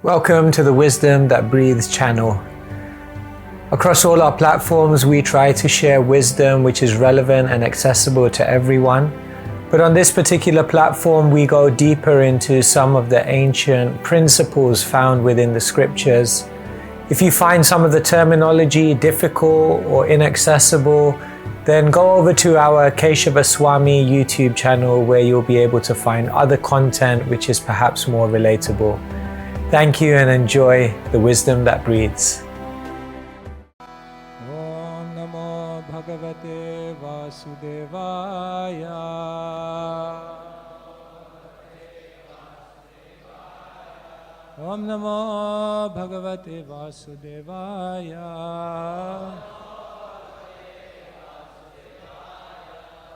Welcome to the Wisdom That Breathes channel. Across all our platforms, we try to share wisdom which is relevant and accessible to everyone. But on this particular platform, we go deeper into some of the ancient principles found within the scriptures. If you find some of the terminology difficult or inaccessible, then go over to our Keshava Swami YouTube channel where you'll be able to find other content which is perhaps more relatable. Thank you and enjoy the wisdom that breathes. Om Namo Bhagavate Vasudevaya. Om Namo Bhagavate Vasudevaya.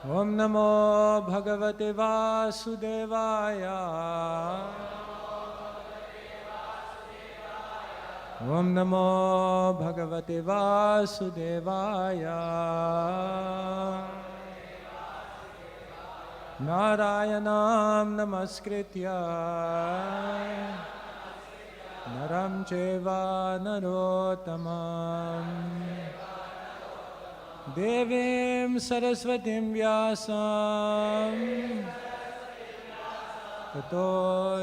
Om Namo Bhagavate Vasudevaya. Om Namo Bhagavate Vasudevaya. Narayanam Namaskritya Naram Cheva Narottamam Devim Saraswatim Vyasam Tato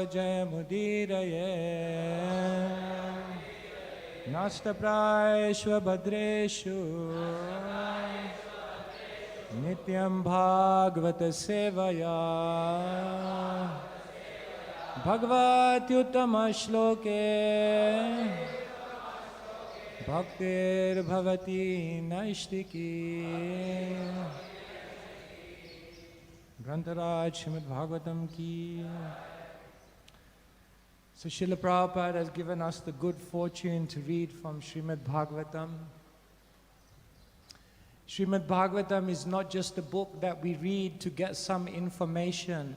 Jayamudiraye Nastapraeshva Bhadreshu Nityam Bhagavata Sevaya Bhagavatyuttama Shloke Bhaktir Bhavati Naishtiki Grantaraj Srimad Bhagavatam Ki. So Srila Prabhupada has given us the good fortune to read from Srimad Bhagavatam. Srimad Bhagavatam is not just a book that we read to get some information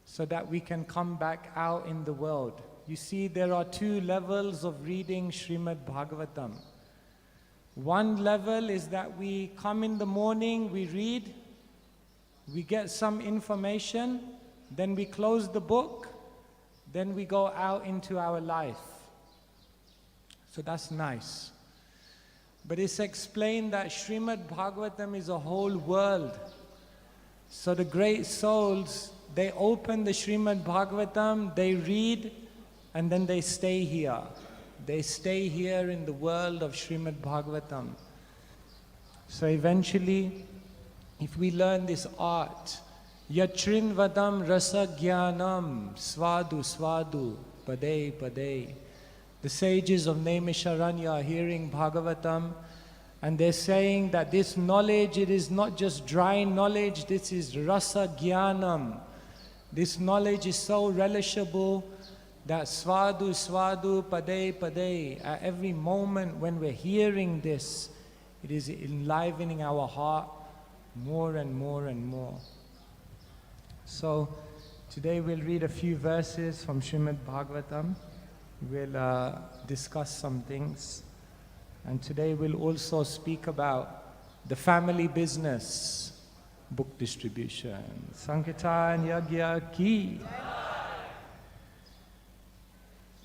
so that we can come back out in the world. You see, there are two levels of reading Srimad Bhagavatam. One level is that we come in the morning, we read, we get some information, then we close the book, then we go out into our life. So that's nice. But it's explained that Srimad Bhagavatam is a whole world. So the great souls, they open the Srimad Bhagavatam, they read, and then they stay here. They stay here in the world of Srimad Bhagavatam. So eventually, if we learn this art, Yatrin vadam rasa jnanam svadu svadu pade pade. The sages of Naimisharanya are hearing Bhagavatam and they're saying that this knowledge, it is not just dry knowledge, this is rasa jnanam. This knowledge is so relishable that svadu svadu pade pade. At every moment when we're hearing this, it is enlivening our heart more and more and more. So, today we'll read a few verses from Srimad Bhagavatam. We'll discuss some things. And today we'll also speak about the family business, book distribution. Sankirtan Yagya Ki.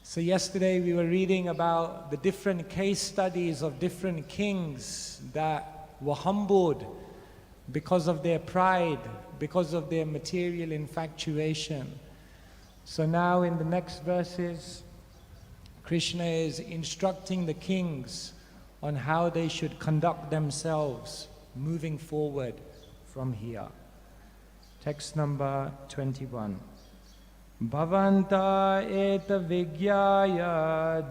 So yesterday we were reading about the different case studies of different kings that were humbled because of their pride, because of their material infatuation. So now in the next verses, Krishna is instructing the kings on how they should conduct themselves moving forward from here. Text number 21. Bhavanta eta vigyaya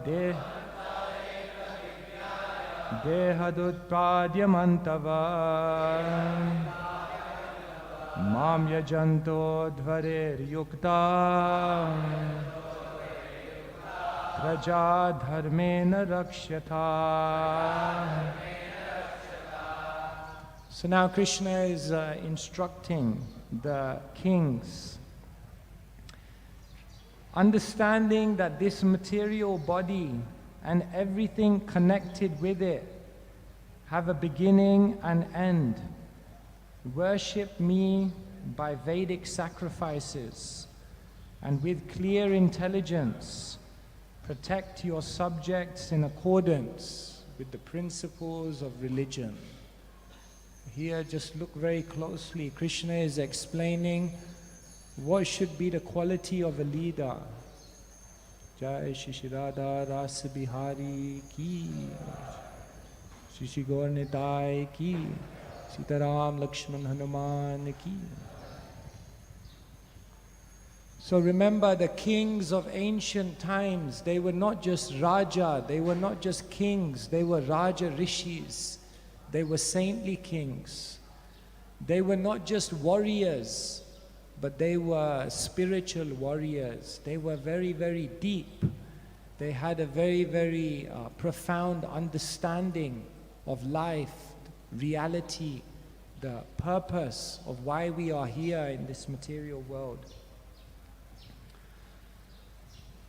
dehadutpradyamantava Mam yajanto dhvarer yukta Praja dharmena rakshyata. So now Krishna is instructing the kings, understanding that this material body and everything connected with it have a beginning and end. Worship me by Vedic sacrifices and with clear intelligence, Protect your subjects in accordance with the principles of religion. Here, just look very closely. Krishna is explaining what should be the quality of a leader. Jai Shri Shri Radha Rasa Bihari ki, Shri Shri Gaur Nitai ki, Sitaram Lakshman Hanuman ki. So remember, the kings of ancient times, they were not just Raja, they were not just kings, they were Raja Rishis. They were saintly kings. They were not just warriors, but they were spiritual warriors. They were very, very deep. They had a very, very profound understanding of life, reality, the purpose of why we are here in this material world.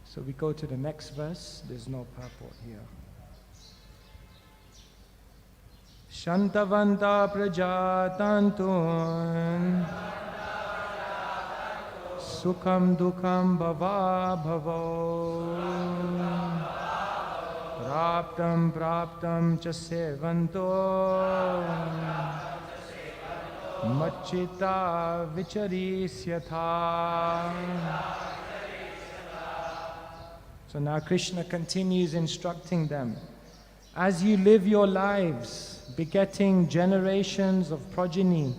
So we go to the next verse. There's no purport here. Shantavanta prajatantun Sukham dukham bhava bhavo Praptam praptam cha sevanto Machita vicharisyatha. So now Krishna continues instructing them. As you live your lives, begetting generations of progeny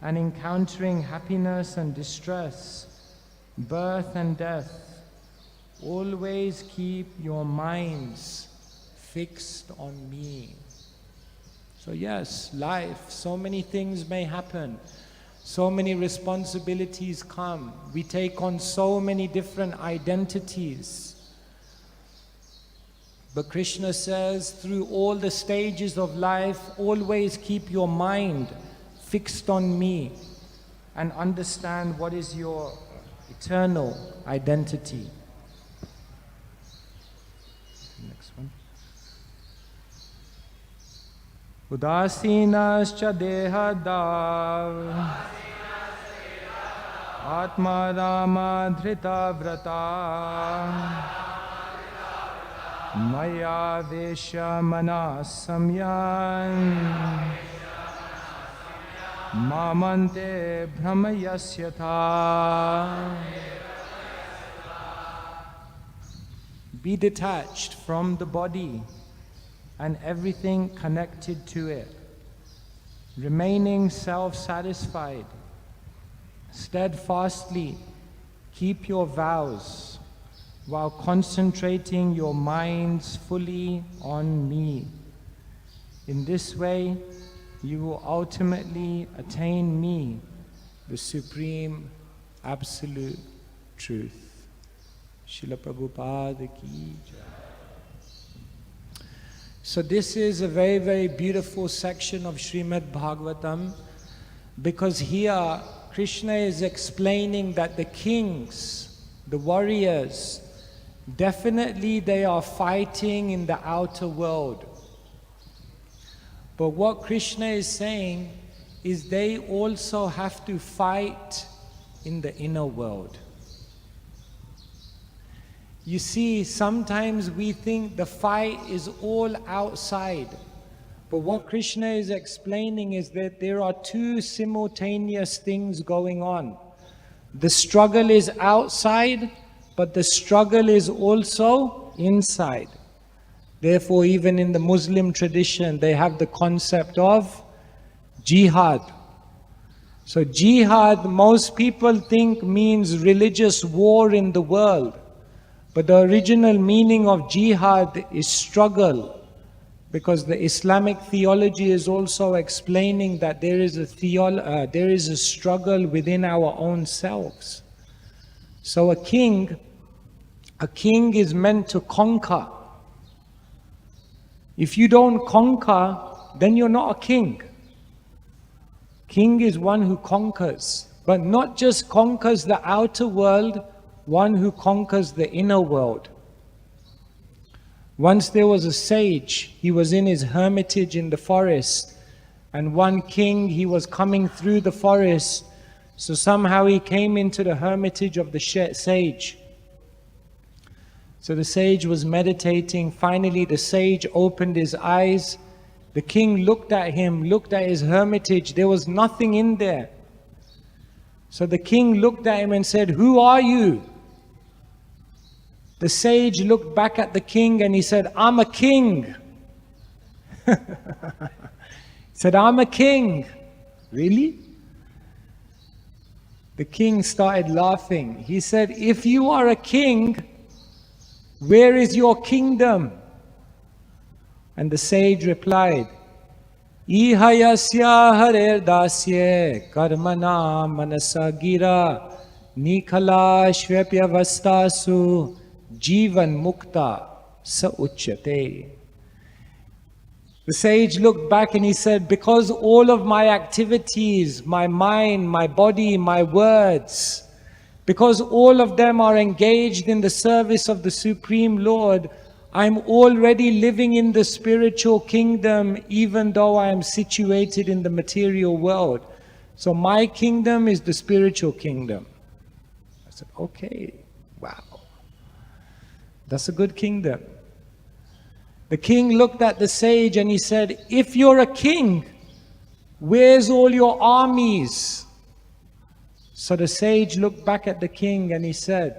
and encountering happiness and distress, birth and death, always keep your minds fixed on me. So yes, life, so many things may happen, so many responsibilities come, we take on so many different identities. But Krishna says, through all the stages of life, always keep your mind fixed on me and understand what is your eternal identity. Next one. Udasinascha dehadav Atma Rama Dhrita Vrata Maya Vesha Manasamyan Mamante Brahmayasyatha. Be detached from the body and everything connected to it, remaining self-satisfied. Steadfastly keep your vows while concentrating your minds fully on me. In this way, you will ultimately attain me, the Supreme Absolute Truth. Srila Prabhupada ki jai. So this is a very, very beautiful section of Srimad Bhagavatam, because here Krishna is explaining that the kings, the warriors, definitely they are fighting in the outer world. But what Krishna is saying is they also have to fight in the inner world. You see, sometimes we think the fight is all outside. But what Krishna is explaining is that there are two simultaneous things going on. The struggle is outside, but the struggle is also inside. Therefore, even in the Muslim tradition, they have the concept of jihad. So jihad, most people think means religious war in the world. But the original meaning of jihad is struggle. Because the Islamic theology is also explaining that there is a struggle within our own selves. So a king is meant to conquer. If you don't conquer, then you're not a king. King is one who conquers, but not just conquers the outer world, one who conquers the inner world. Once there was a sage, he was in his hermitage in the forest, and one king, he was coming through the forest, so somehow he came into the hermitage of the sage. So the sage was meditating. Finally, the sage opened his eyes. The king looked at him, looked at his hermitage. There was nothing in there. So the king looked at him and said, "Who are you?" The sage looked back at the king and he said, "I'm a king." He said, "I'm a king." Really? The king started laughing. He said, "If you are a king, where is your kingdom?" And the sage replied, "Ihayasya harer dasye karmana manasa gira nikhala shvepyavastasu jivan mukta sa uchyate." The sage looked back and he said, "Because all of my activities, my mind, my body, my words, because all of them are engaged in the service of the Supreme Lord, I'm already living in the spiritual kingdom, even though I am situated in the material world. So my kingdom is the spiritual kingdom." I said, "Okay, wow. That's a good kingdom." The king looked at the sage and he said, "If you're a king, where's all your armies?" So the sage looked back at the king and he said,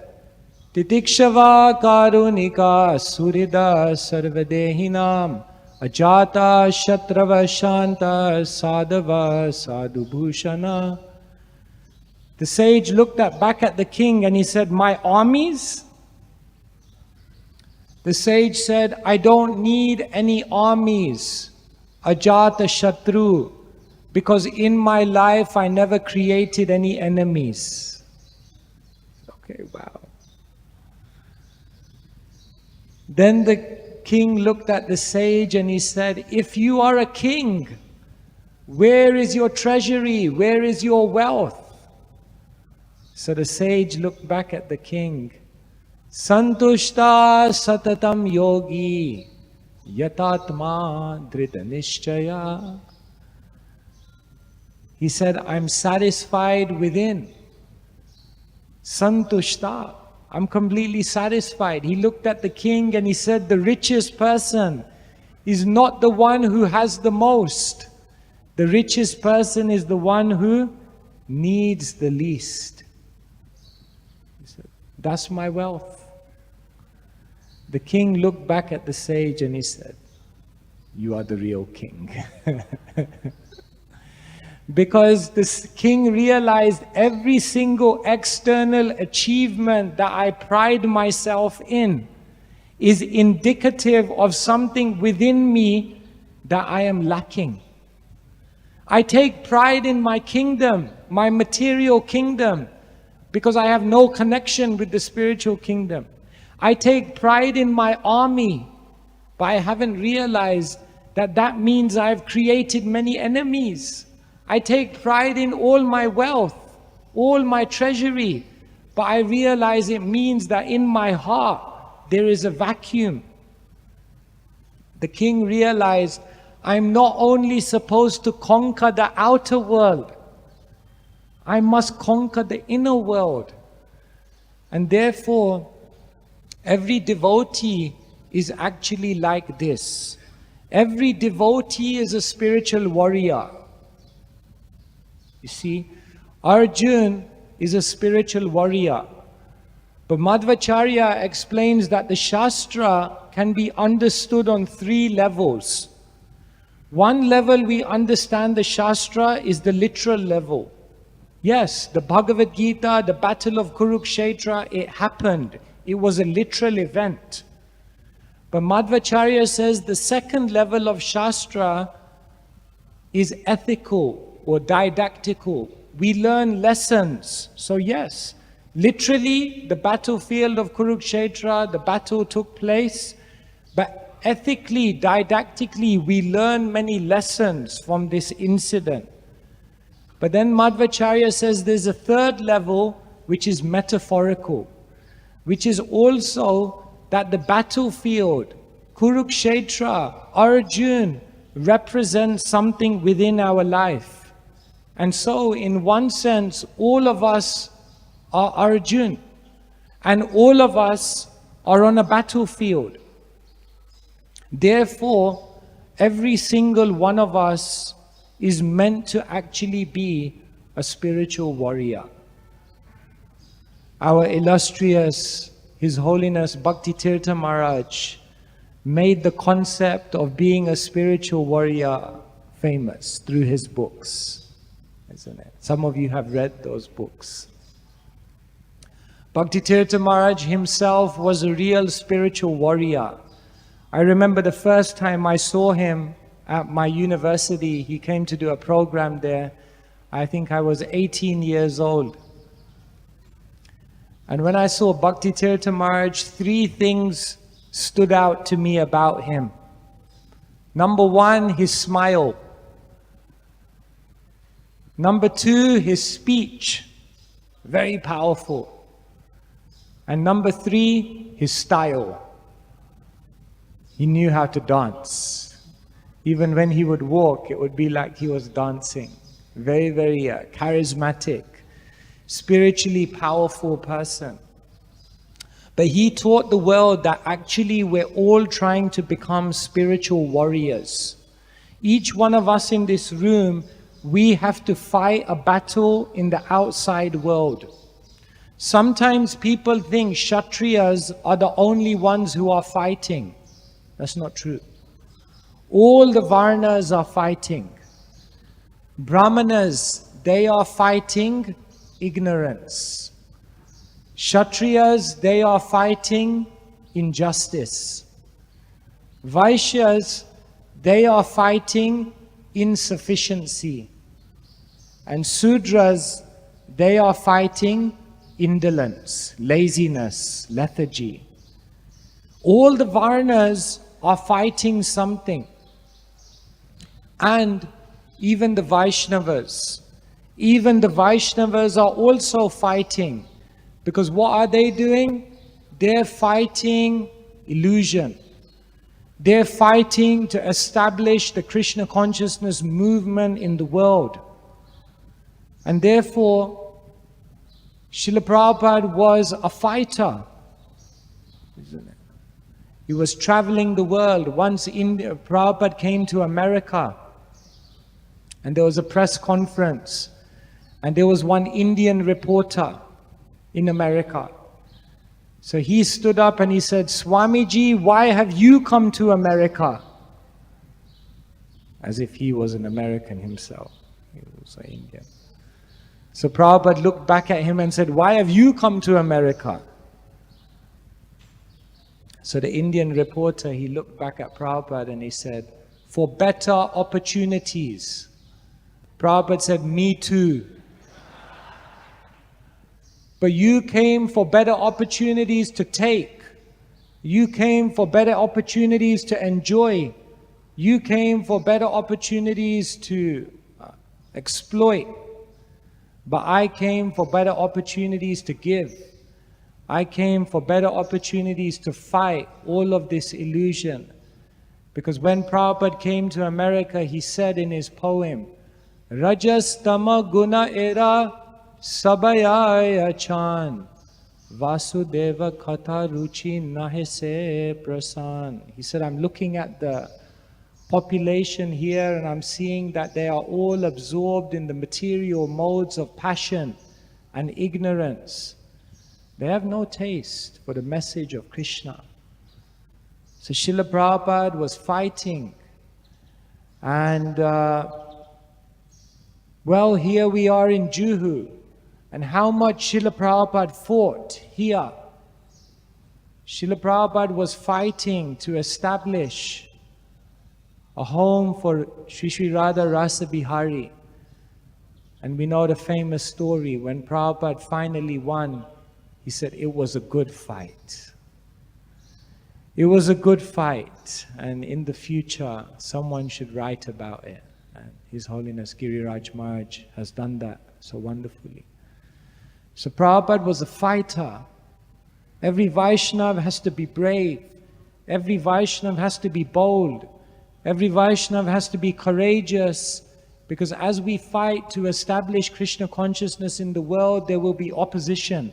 "Titikshava karunika surida sarvadehinam ajata shatrava shanta sadhava sadhubhushana." The sage looked back at the king and he said, "My armies?" The sage said, "I don't need any armies, ajata shatru, because in my life I never created any enemies." Okay, wow. Then the king looked at the sage and he said, "If you are a king, where is your treasury? Where is your wealth?" So the sage looked back at the king. "Santushta satatam yogi yatatma drita nishchaya." He said, "I'm satisfied within." Santushta, I'm completely satisfied. He looked at the king and he said, "The richest person is not the one who has the most. The richest person is the one who needs the least." He said, "That's my wealth." The king looked back at the sage and he said, "You are the real king." Because this king realized every single external achievement that I pride myself in is indicative of something within me that I am lacking. I take pride in my kingdom, my material kingdom, because I have no connection with the spiritual kingdom. I take pride in my army, but I haven't realized that that means I've created many enemies. I take pride in all my wealth, all my treasury, but I realize it means that in my heart there is a vacuum. The king realized, I'm not only supposed to conquer the outer world, I must conquer the inner world. And therefore, every devotee is actually like this. Every devotee is a spiritual warrior. You see, Arjuna is a spiritual warrior. But Madhvacharya explains that the Shastra can be understood on 3 levels. One level we understand the Shastra is the literal level. Yes, the Bhagavad Gita, the Battle of Kurukshetra, it happened. It was a literal event. But Madhvacharya says the second level of Shastra is ethical or didactical. We learn lessons. So yes, literally the battlefield of Kurukshetra, the battle took place. But ethically, didactically, we learn many lessons from this incident. But then Madhvacharya says there's a third level which is metaphorical, which is also that the battlefield, Kurukshetra, Arjuna, represents something within our life. And so, in one sense, all of us are Arjuna, and all of us are on a battlefield. Therefore, every single one of us is meant to actually be a spiritual warrior. Our illustrious, His Holiness Bhaktitirtha Maharaj made the concept of being a spiritual warrior famous through his books, isn't it? Some of you have read those books. Bhaktitirtha Maharaj himself was a real spiritual warrior. I remember the first time I saw him at my university. He came to do a program there. I think I was 18 years old. And when I saw Bhaktitirtha Maharaj, 3 things stood out to me about him. Number 1, his smile. Number 2, his speech, very powerful. And number 3, his style. He knew how to dance. Even when he would walk, it would be like he was dancing. Very, very charismatic, spiritually powerful person. But he taught the world that actually we're all trying to become spiritual warriors. Each one of us in this room, we have to fight a battle in the outside world. Sometimes people think Kshatriyas are the only ones who are fighting. That's not true. All the Varnas are fighting. Brahmanas, they are fighting ignorance. Kshatriyas, they are fighting injustice. Vaishyas, they are fighting insufficiency. And Sudras, they are fighting indolence, laziness, lethargy. All the Varnas are fighting something. And even the Vaishnavas are also fighting. Because what are they doing? They're fighting illusion. They're fighting to establish the Krishna consciousness movement in the world. And therefore, Srila Prabhupada was a fighter, isn't it? He was traveling the world. Once Prabhupada came to America, and there was a press conference, and there was one Indian reporter in America. So he stood up and he said, "Swamiji, why have you come to America?" As if he was an American himself. He was an Indian. So Prabhupada looked back at him and said, "Why have you come to America?" So the Indian reporter, he looked back at Prabhupada and he said, "For better opportunities." Prabhupada said, "Me too." But you came for better opportunities to take. You came for better opportunities to enjoy. You came for better opportunities to exploit. But I came for better opportunities to give. I came for better opportunities to fight all of this illusion. Because when Prabhupada came to America, he said in his poem, "Rajas tama guna era sabayaya chan, Vasudeva katha ruchi nahese prasan." He said, "I'm looking at the population here and I'm seeing that they are all absorbed in the material modes of passion and ignorance. They have no taste for the message of Krishna." So Srila Prabhupada was fighting. And well, here we are in Juhu. And how much Srila Prabhupada fought here. Srila Prabhupada was fighting to establish a home for Sri Sri Radha Rasa Bihari. And we know the famous story. When Prabhupada finally won, he said, "It was a good fight." It was a good fight. And in the future, someone should write about it. And His Holiness Giriraj Maharaj has done that so wonderfully. So Prabhupada was a fighter. Every Vaishnava has to be brave. Every Vaishnava has to be bold. Every Vaishnava has to be courageous. Because as we fight to establish Krishna consciousness in the world, there will be opposition.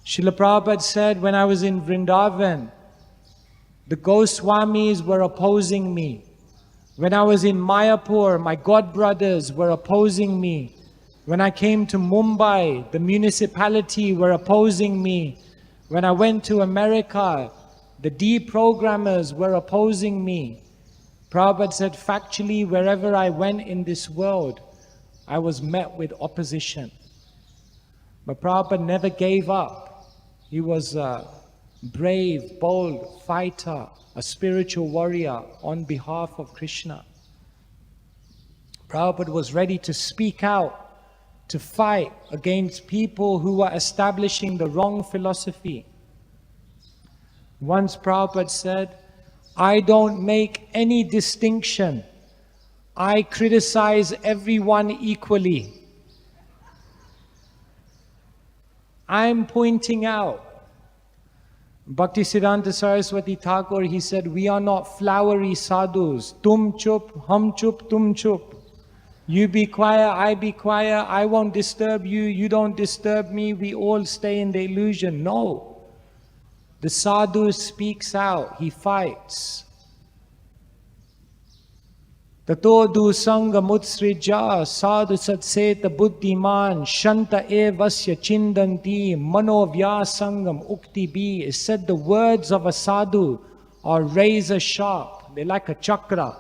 Srila Prabhupada said, when I was in Vrindavan, the Goswamis were opposing me. When I was in Mayapur, my godbrothers were opposing me. When I came to Mumbai, the municipality were opposing me. When I went to America, the deprogrammers were opposing me. Prabhupada said, factually, wherever I went in this world, I was met with opposition. But Prabhupada never gave up. He was a brave, bold fighter, a spiritual warrior on behalf of Krishna. Prabhupada was ready to speak out, to fight against people who were establishing the wrong philosophy. Once Prabhupada said, I don't make any distinction. I criticize everyone equally. I'm pointing out. Bhaktisiddhanta Saraswati Thakur, he said, we are not flowery sadhus. Tum chup, hum chup, tum chup. You be quiet, I be quiet, I won't disturb you, you don't disturb me, we all stay in the illusion. No. The sadhu speaks out, he fights. Tato du sangha mutsrija sadhu satseta buddhiman shanta evasya chindanti mano vyasangam ukti bi. It said the words of a sadhu are razor sharp, they're like a chakra.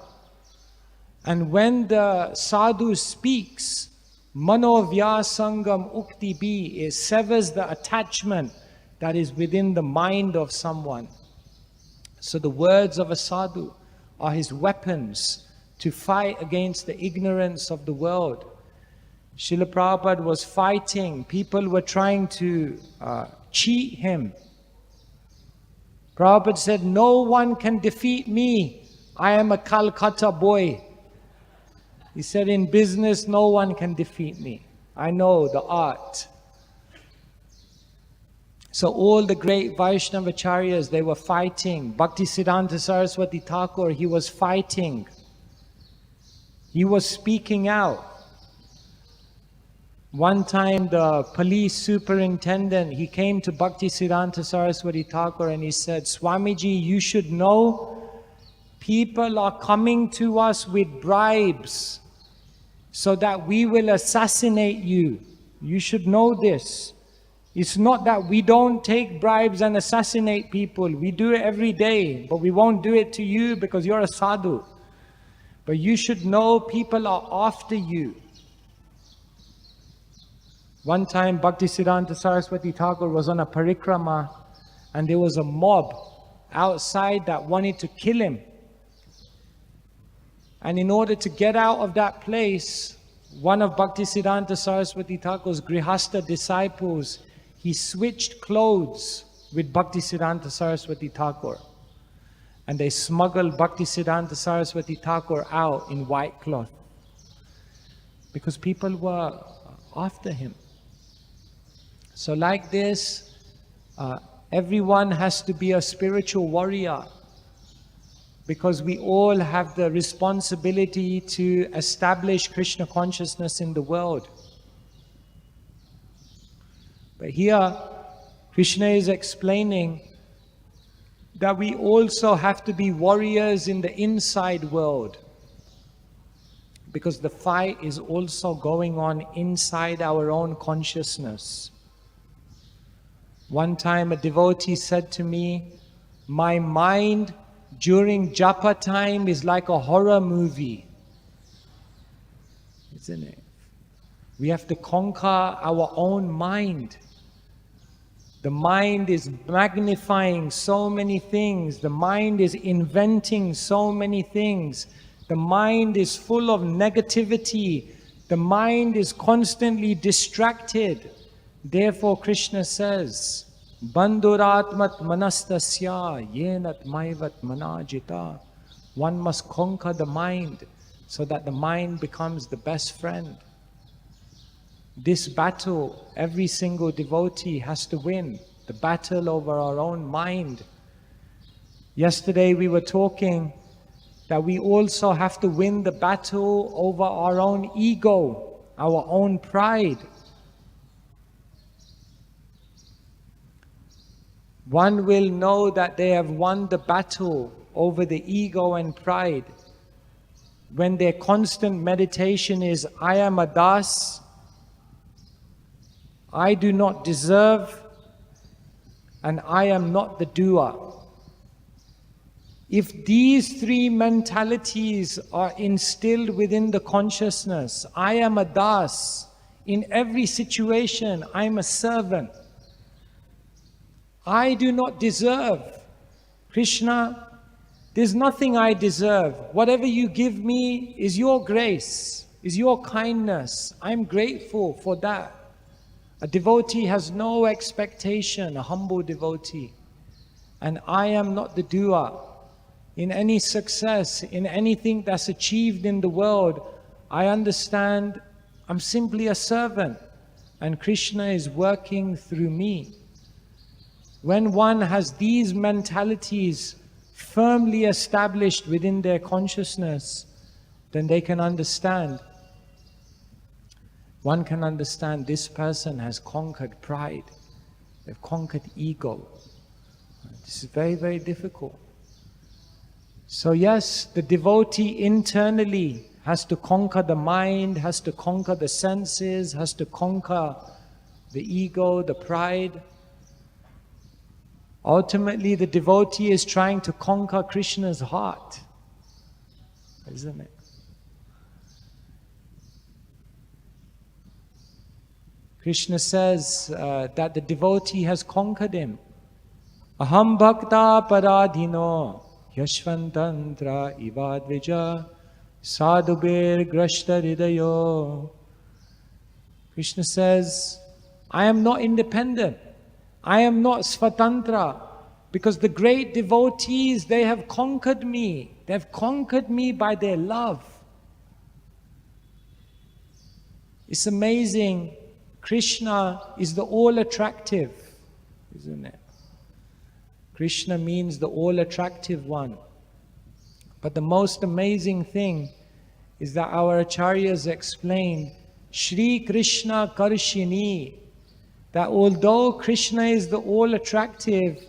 And when the sadhu speaks, mano vyasangam ukti bi, it severs the attachment that is within the mind of someone. So the words of a sadhu are his weapons to fight against the ignorance of the world. Srila Prabhupada was fighting. People were trying to cheat him. Prabhupada said, no one can defeat me. I am a Calcutta boy. He said, in business, no one can defeat me. I know the art. So all the great Vaishnavacharyas, they were fighting. Bhaktisiddhanta Saraswati Thakur, he was fighting. He was speaking out. One time the police superintendent, he came to Bhaktisiddhanta Saraswati Thakur and he said, Swamiji, you should know people are coming to us with bribes so that we will assassinate you. You should know this. It's not that we don't take bribes and assassinate people. We do it every day, but we won't do it to you because you're a sadhu. But you should know people are after you. One time Bhaktisiddhanta Saraswati Thakur was on a parikrama and there was a mob outside that wanted to kill him. And in order to get out of that place, one of Bhaktisiddhanta Saraswati Thakur's Grihastha disciples, he switched clothes with Bhaktisiddhanta Saraswati Thakur. And they smuggled Bhaktisiddhanta Saraswati Thakur out in white cloth. Because people were after him. So like this, everyone has to be a spiritual warrior. Because we all have the responsibility to establish Krishna consciousness in the world. But here, Krishna is explaining that we also have to be warriors in the inside world. Because the fight is also going on inside our own consciousness. One time a devotee said to me, my mind during japa time is like a horror movie. Isn't it? We have to conquer our own mind. The mind is magnifying so many things. The mind is inventing so many things. The mind is full of negativity. The mind is constantly distracted. Therefore, Krishna says, Bandhuratmat manastasya yenat maivat manajita. One must conquer the mind so that the mind becomes the best friend. This battle, every single devotee has to win. The battle over our own mind. Yesterday we were talking that we also have to win the battle over our own ego, our own pride. One will know that they have won the battle over the ego and pride when their constant meditation is, I am a das, I do not deserve, and I am not the doer. If these three mentalities are instilled within the consciousness, I am a das, in every situation I am a servant, I do not deserve. Krishna, there's nothing I deserve. Whatever you give me is your grace, is your kindness. I'm grateful for that. A devotee has no expectation, a humble devotee. And I am not the doer. In any success, in anything that's achieved in the world, I understand I'm simply a servant and Krishna is working through me. When one has these mentalities firmly established within their consciousness, then they can understand. One can understand this person has conquered pride, they've conquered ego. This is very, very difficult. So yes, the devotee internally has to conquer the mind, has to conquer the senses, has to conquer the ego, the pride. Ultimately, the devotee is trying to conquer Krishna's heart, isn't it? Krishna says that the devotee has conquered him. Aham bhakta paradhino yashvantantra ivadvija sadhubir grashta hridayo. Krishna says, I am not independent. I am not svatantra, because the great devotees, they have conquered me. They have conquered me by their love. It's amazing. Krishna is the all-attractive, isn't it? Krishna means the all-attractive one. But the most amazing thing is that our acharyas explained, Shri Krishna Karshini, that although Krishna is the all-attractive,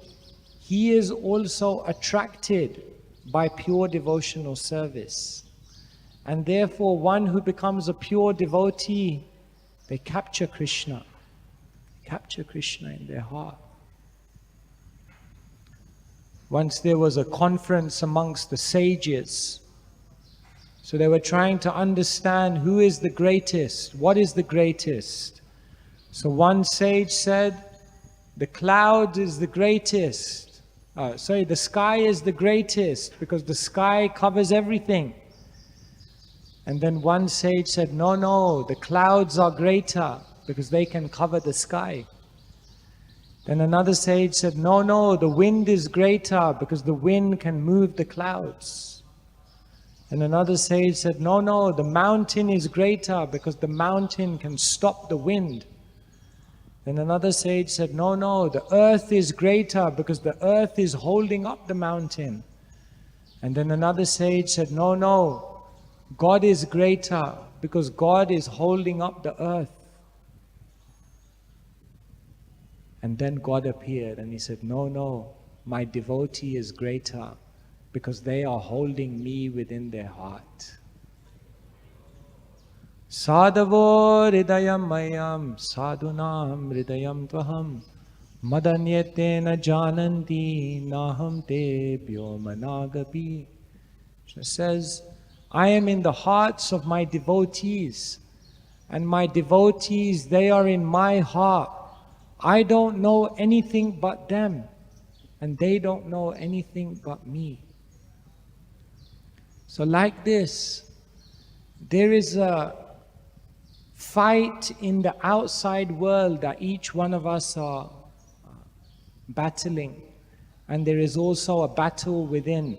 he is also attracted by pure devotional service. And therefore, one who becomes a pure devotee, they capture Krishna in their heart. Once there was a conference amongst the sages. So they were trying to understand who is the greatest, what is the greatest. So one sage said, the cloud is the greatest. The sky is the greatest because the sky covers everything. And then one sage said, no, the clouds are greater because they can cover the sky. Then another sage said, no, the wind is greater because the wind can move the clouds. And another sage said, no, the mountain is greater because the mountain can stop the wind. Then another sage said, no, the earth is greater because the earth is holding up the mountain. And then another sage said, no, God is greater because God is holding up the earth. And then God appeared and he said, no, my devotee is greater because they are holding me within their heart. Sadhavo hridayam mayam sadhunam hridayam tvaham madanyetena jananti naham tebhyo managapi. It says, I am in the hearts of my devotees, and my devotees, they are in my heart. I don't know anything but them, and they don't know anything but me. So like this, there is a fight in the outside world that each one of us are battling, and there is also a battle within.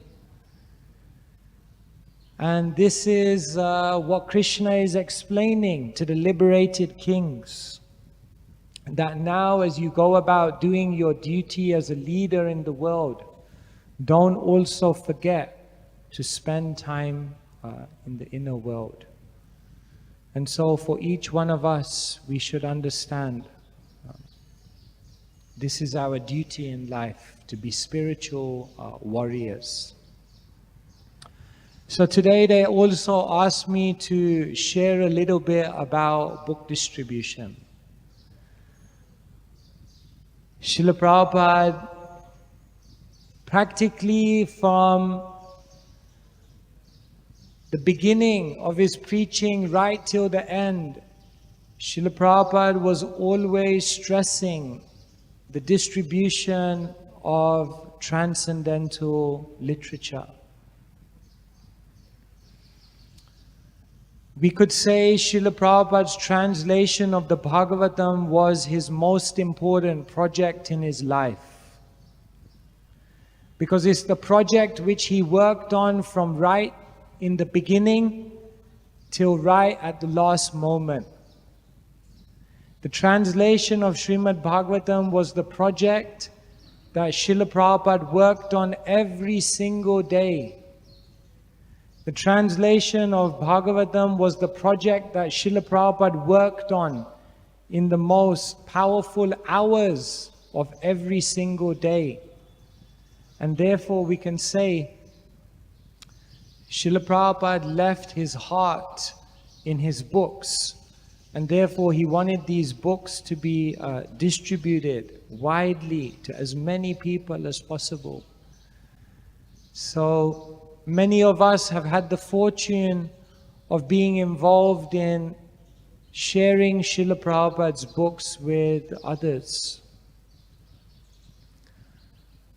And this is what Krishna is explaining to the liberated kings. That now as you go about doing your duty as a leader in the world, don't also forget to spend time in the inner world. And so for each one of us, we should understand This is our duty in life, to be spiritual warriors. So today they also asked me to share a little bit about book distribution. Srila Prabhupada, practically from the beginning of his preaching right till the end, Srila Prabhupada was always stressing the distribution of transcendental literature. We could say Srila Prabhupada's translation of the Bhagavatam was his most important project in his life, because it's the project which he worked on from right in the beginning till right at the last moment. The translation of Srimad Bhagavatam was the project that Srila Prabhupada worked on every single day. The translation of Bhagavatam was the project that Srila Prabhupada worked on in the most powerful hours of every single day. And therefore we can say Srila Prabhupada left his heart in his books, and therefore he wanted these books to be distributed widely to as many people as possible. So many of us have had the fortune of being involved in sharing Srila Prabhupada's books with others.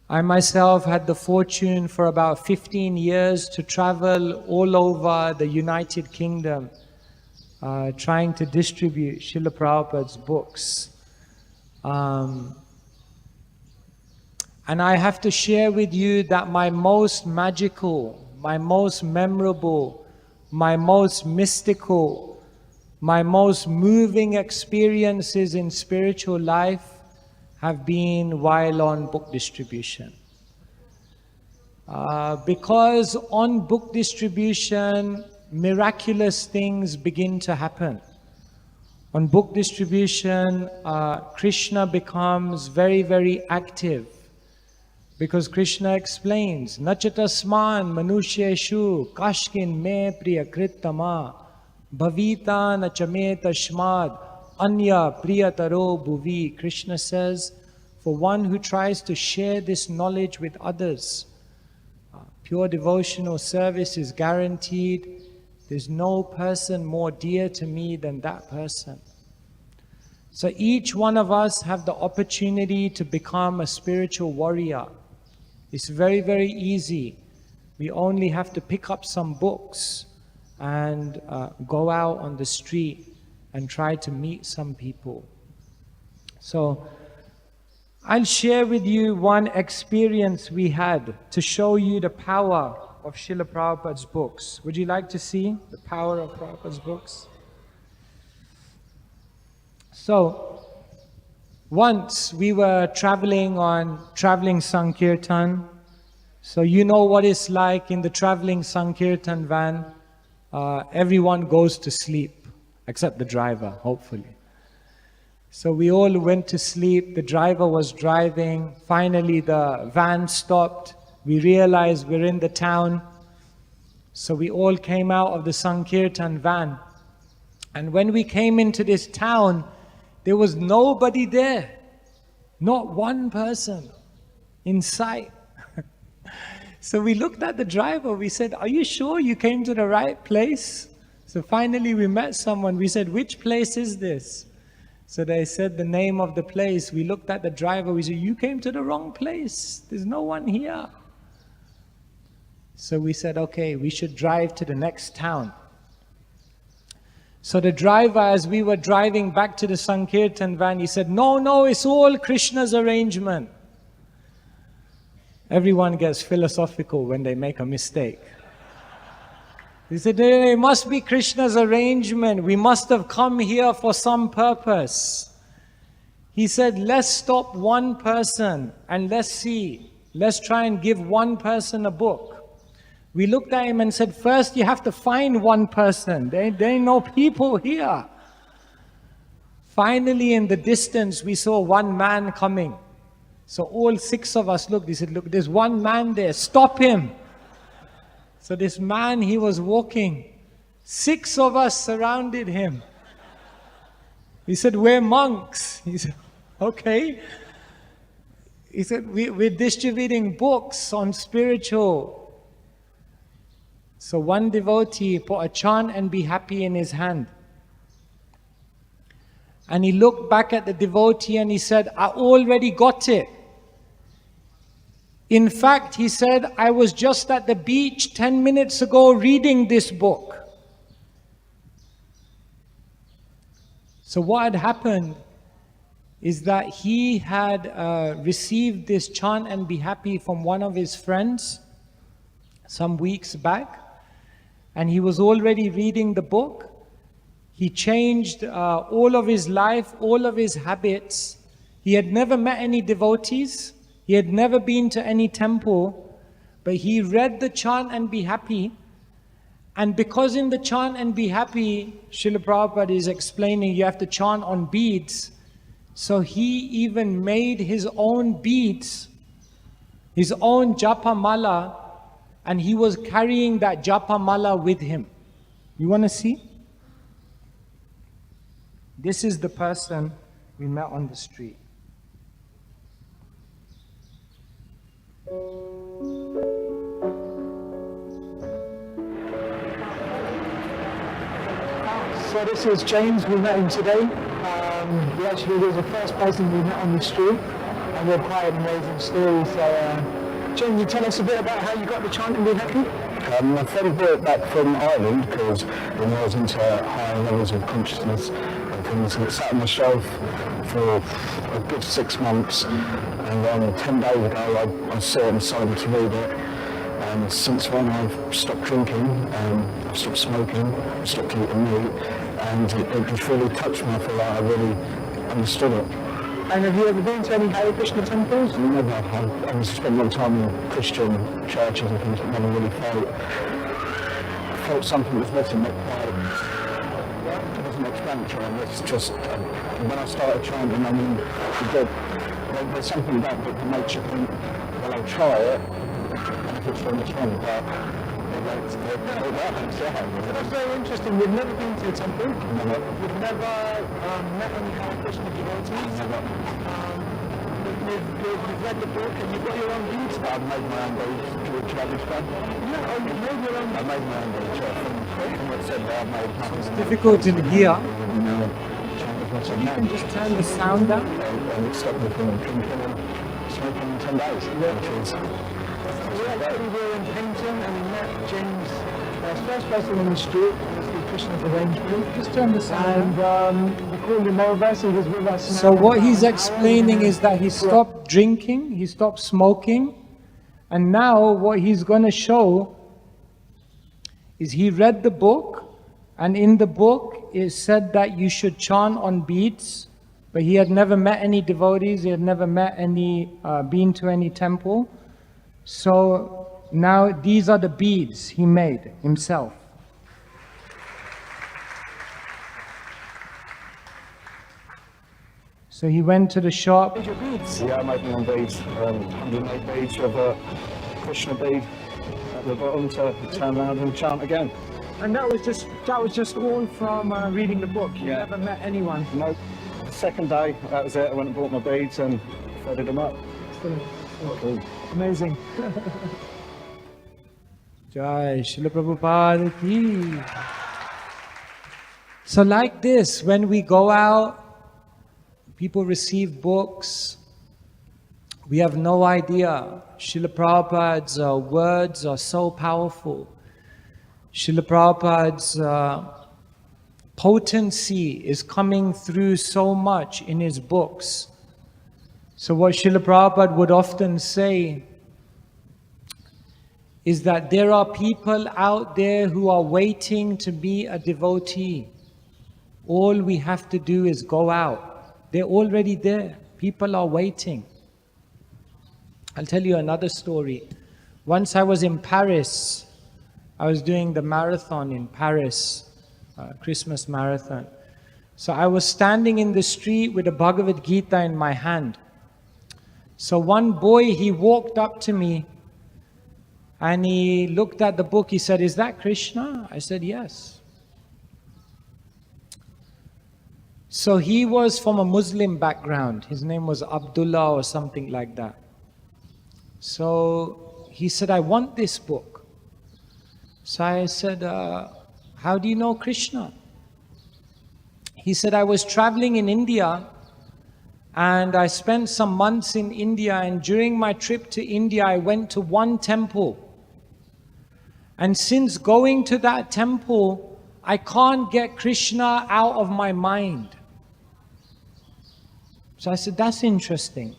I myself had the fortune for about 15 years to travel all over the United Kingdom, trying to distribute Srila Prabhupada's books. And I have to share with you that my most magical, my most memorable, my most mystical, my most moving experiences in spiritual life have been while on book distribution. Because on book distribution, miraculous things begin to happen. On book distribution, Krishna becomes very, very active. Because Krishna explains, Nachatasman manusheshu kashkin me priyakritama bhavita nachame tashmad anya priyataro bhuvi. Krishna says, for one who tries to share this knowledge with others, pure devotional service is guaranteed. There's no person more dear to me than that person. So each one of us have the opportunity to become a spiritual warrior. It's very, very easy. We only have to pick up some books and go out on the street and try to meet some people. So I'll share with you one experience we had to show you the power of Srila Prabhupada's books. Would you like to see the power of Prabhupada's books? So once we were traveling Sankirtan. So you know what it's like in the traveling Sankirtan van. Everyone goes to sleep, except the driver, hopefully. So we all went to sleep. The driver was driving. Finally, the van stopped. We realized we're in the town. So we all came out of the Sankirtan van. And when we came into this town, there was nobody there. Not one person in sight. So we looked at the driver. We said, are you sure you came to the right place? So finally we met someone. We said, which place is this? So they said the name of the place. We looked at the driver. We said, you came to the wrong place. There's no one here. So we said, okay, we should drive to the next town. So the driver, as we were driving back to the Sankirtan van, he said, no, it's all Krishna's arrangement. Everyone gets philosophical when they make a mistake. He said, it must be Krishna's arrangement. We must have come here for some purpose. He said, let's stop one person and let's see. Let's try and give one person a book. We looked at him and said, first you have to find one person. There ain't no people here. Finally, in the distance, we saw one man coming. So all 6 of us looked. He said, look, there's one man there, stop him. So this man, he was walking. 6 of us surrounded him. He said, we're monks. He said, okay. He said, we're distributing books on spiritual. So one devotee put a chant and be happy in his hand. And he looked back at the devotee and he said, I already got it. In fact, he said, I was just at the beach 10 minutes ago reading this book. So what had happened is that he had received this chant and be happy from one of his friends some weeks back. And he was already reading the book. He changed all of his life, all of his habits. He had never met any devotees. He had never been to any temple, but he read the chant and be happy. And because in the chant and be happy, Srila Prabhupada is explaining you have to chant on beads. So he even made his own beads, his own japa mala, and he was carrying that japa mala with him. You want to see? This is the person we met on the street. So this is James, we met him today. He actually was the first person we met on the street, and we had quite an amazing story. So James, you tell us a bit about how you got the chant and be happy? My friend brought it back from Ireland because when I was into higher levels of consciousness and things, and it sat on my shelf for a good 6 months, and 10 days ago I saw it and decided to read it. And since then I've stopped drinking, I've stopped smoking, I've stopped eating meat, and it just really touched me. I feel like I really understood it. And have you ever been to any Hare Krishna temples? Never. I've spent a long time in Christian churches and things, but never really felt something was missing. Not quite. It wasn't explanatory. It's just when I started chanting, I mean, there's something about it that makes you think, well, I'll try it, and if it's wrong, it's wrong. But that's very interesting. You've never been to a temple? Never. You've never met any Hare Krishna devotees? Never. You've read the book and you've got your own beads? I've made my own beads to a Travis fan. Yeah, oh, you've made your own beads? I made my own beads, yeah. From what it said there, I made nothing. It's difficult in here. No. You can just turn the sound down. And it stopped me from drinking and smoking in 10 days. We actually were in Paynton and we met James, first person on the street, the Krishna's arrangement. Just turn the sound down. And we called him over, so he was with us now. So what he's explaining is that he stopped drinking, he stopped smoking, and now what he's going to show is he read the book, and in the book it said that you should chant on beads, but he had never met any devotees, he had never met any, been to any temple. So now these are the beads he made himself. So he went to the shop. Your beads? Yeah, I made my own beads. 108 beads with a Krishna bead at the bottom to turn around and chant again. And that was just all from reading the book. You Yeah. never met anyone. No, the second day, that was it. I went and bought my beads and threaded them up. Cool. Amazing. Jai Srila Prabhupada ki. So like this, when we go out, people receive books. We have no idea. Srila Prabhupada's words are so powerful. Srila Prabhupada's potency is coming through so much in his books. So what Srila Prabhupada would often say is that there are people out there who are waiting to be a devotee. All we have to do is go out. They're already there. People are waiting. I'll tell you another story. Once I was in Paris. I was doing the marathon in Paris, Christmas marathon. So I was standing in the street with a Bhagavad Gita in my hand. So one boy, he walked up to me and he looked at the book. He said, "Is that Krishna?" I said, "Yes." So he was from a Muslim background. His name was Abdullah or something like that. So he said, "I want this book." So I said, "How do you know Krishna?" He said, "I was traveling in India and I spent some months in India, and during my trip to India I went to one temple. And since going to that temple, I can't get Krishna out of my mind." So I said, "That's interesting."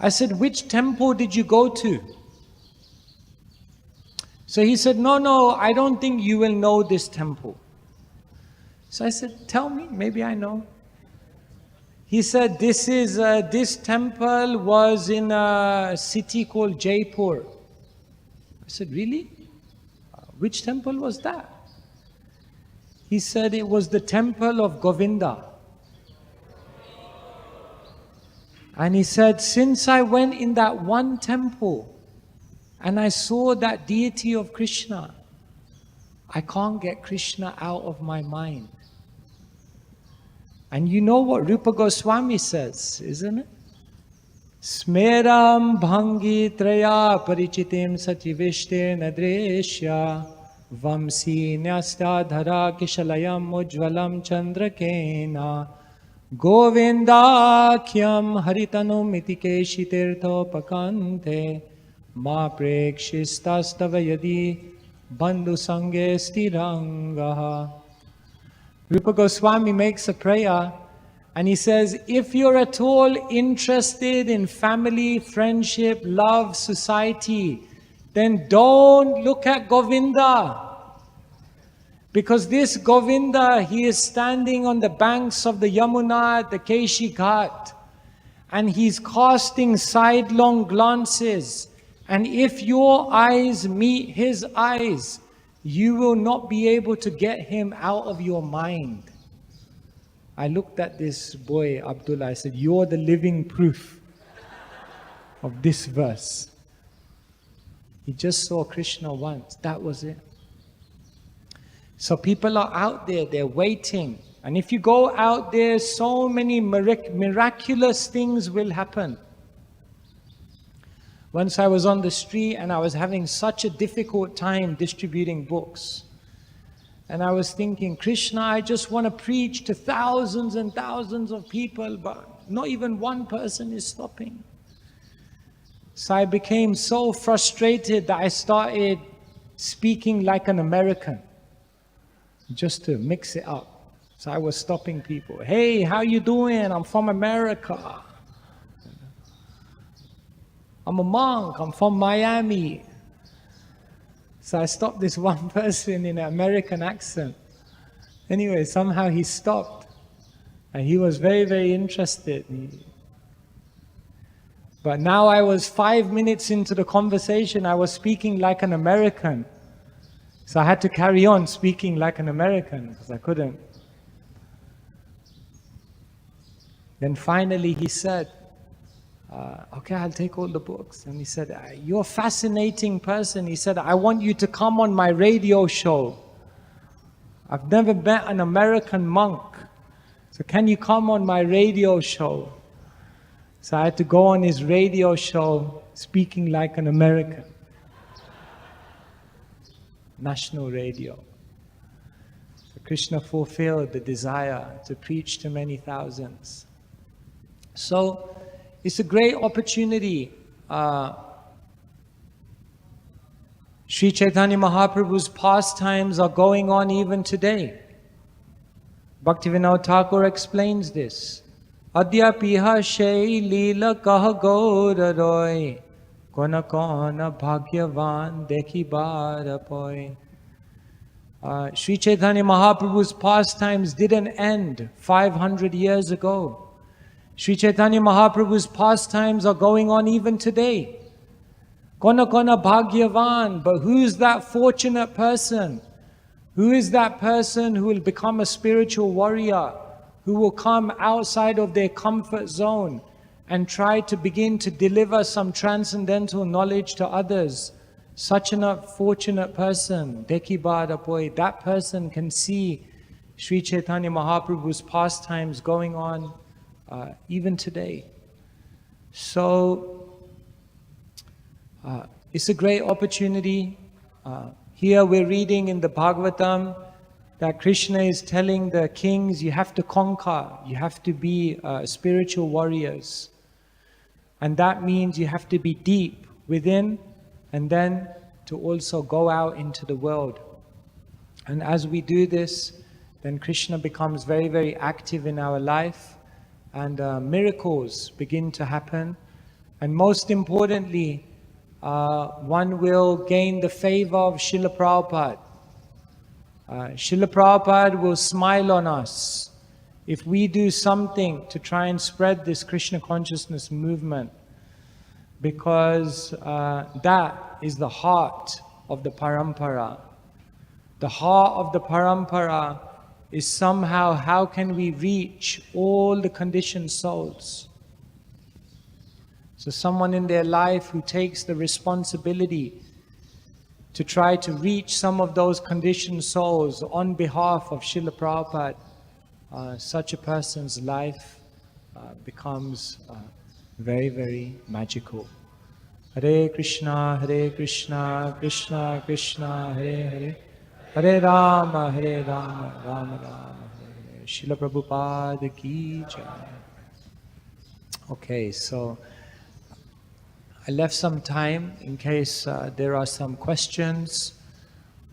I said, "Which temple did you go to?" So he said, No, I don't think you will know this temple." So I said, "Tell me, maybe I know." He said, this temple was in a city called Jaipur." I said, "Really? Which temple was that?" He said, "It was the temple of Govinda." And he said, "Since I went in that one temple and I saw that deity of Krishna, I can't get Krishna out of my mind." And you know what Rupa Goswami says, isn't it? Smeram bhangi traya parichitim sativishte nadreshya vamsi nyastadhara kishalayam ujvalam chandrakena govindakhyam haritanum iti keshitirtho pakante ma prekshistastava yadi bandhu sange stirangaha. Rupa Goswami makes a prayer and he says, if you're at all interested in family, friendship, love, society, then don't look at Govinda. Because this Govinda, he is standing on the banks of the Yamuna at the Keshi Ghat, and he's casting sidelong glances. And if your eyes meet his eyes, you will not be able to get him out of your mind. I looked at this boy, Abdullah, I said, "You're the living proof of this verse." He just saw Krishna once, that was it. So people are out there, they're waiting. And if you go out there, so many miraculous things will happen. Once I was on the street and I was having such a difficult time distributing books. And I was thinking, Krishna, I just want to preach to thousands and thousands of people, but not even one person is stopping. So I became so frustrated that I started speaking like an American, just to mix it up. So I was stopping people. "Hey, how you doing? I'm from America. I'm a monk, I'm from Miami." So I stopped this one person in an American accent. Anyway, somehow he stopped. And he was very, very interested. But now I was 5 minutes into the conversation, I was speaking like an American. So I had to carry on speaking like an American, because I couldn't. Then finally he said, "Okay, I'll take all the books." And he said, "You're a fascinating person." He said, "I want you to come on my radio show. I've never met an American monk. So can you come on my radio show?" So I had to go on his radio show speaking like an American. National radio. So Krishna fulfilled the desire to preach to many thousands. So it's a great opportunity. Sri Chaitanya Mahaprabhu's pastimes are going on even today. Bhaktivinoda Thakur explains this. Adya piha shay leela kah gaura roy kona kona bhagyavan dekhi bar apoy. Sri Chaitanya Mahaprabhu's pastimes didn't end 500 years ago. Sri Chaitanya Mahaprabhu's pastimes are going on even today. Kona kona bhagyavan, but who's that fortunate person? Who is that person who will become a spiritual warrior, who will come outside of their comfort zone and try to begin to deliver some transcendental knowledge to others, such an unfortunate person, Deki Bada Boy, that person can see Sri Chaitanya Mahaprabhu's pastimes going on even today. So it's a great opportunity. Here we're reading in the Bhagavatam that Krishna is telling the kings, you have to conquer, you have to be spiritual warriors. And that means you have to be deep within and then to also go out into the world. And as we do this, then Krishna becomes very, very active in our life, and miracles begin to happen. And most importantly, one will gain the favor of Srila Prabhupada. Srila Prabhupada will smile on us if we do something to try and spread this Krishna consciousness movement, because that is the heart of the parampara. The heart of the parampara is somehow how can we reach all the conditioned souls. So someone in their life who takes the responsibility to try to reach some of those conditioned souls on behalf of Srila Prabhupada, such a person's life becomes very, very magical. Hare Krishna, Krishna Krishna, Hare Hare, Hare Rama, Rama Rama, Hare Hare. Srila Prabhupada ki jai. Okay, so I left some time in case there are some questions,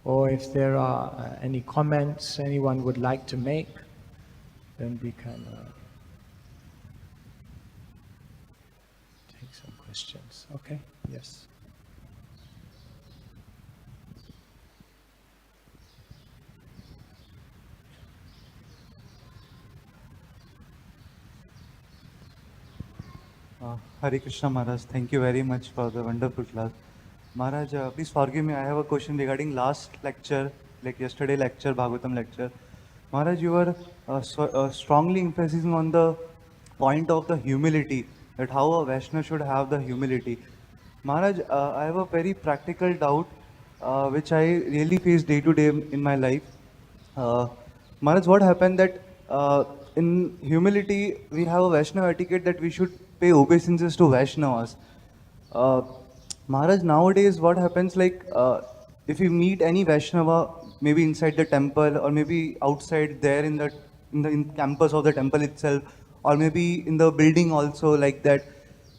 or if there are any comments anyone would like to make, then we can take some questions. Okay? Yes. Hare Krishna Maharaj, thank you very much for the wonderful class. Maharaj, please forgive me, I have a question regarding last lecture, like yesterday lecture, Bhagavatam lecture. Maharaj, you were strongly emphasizing on the point of the humility, that how a Vaishnava should have the humility. Maharaj, I have a very practical doubt, which I really face day to day in my life. Maharaj, what happened that in humility, we have a Vaishnava etiquette that we should pay obeisances to Vaishnavas. Maharaj, nowadays what happens, like if you meet any Vaishnava, maybe inside the temple or maybe outside there in the campus of the temple itself, or maybe in the building also like that.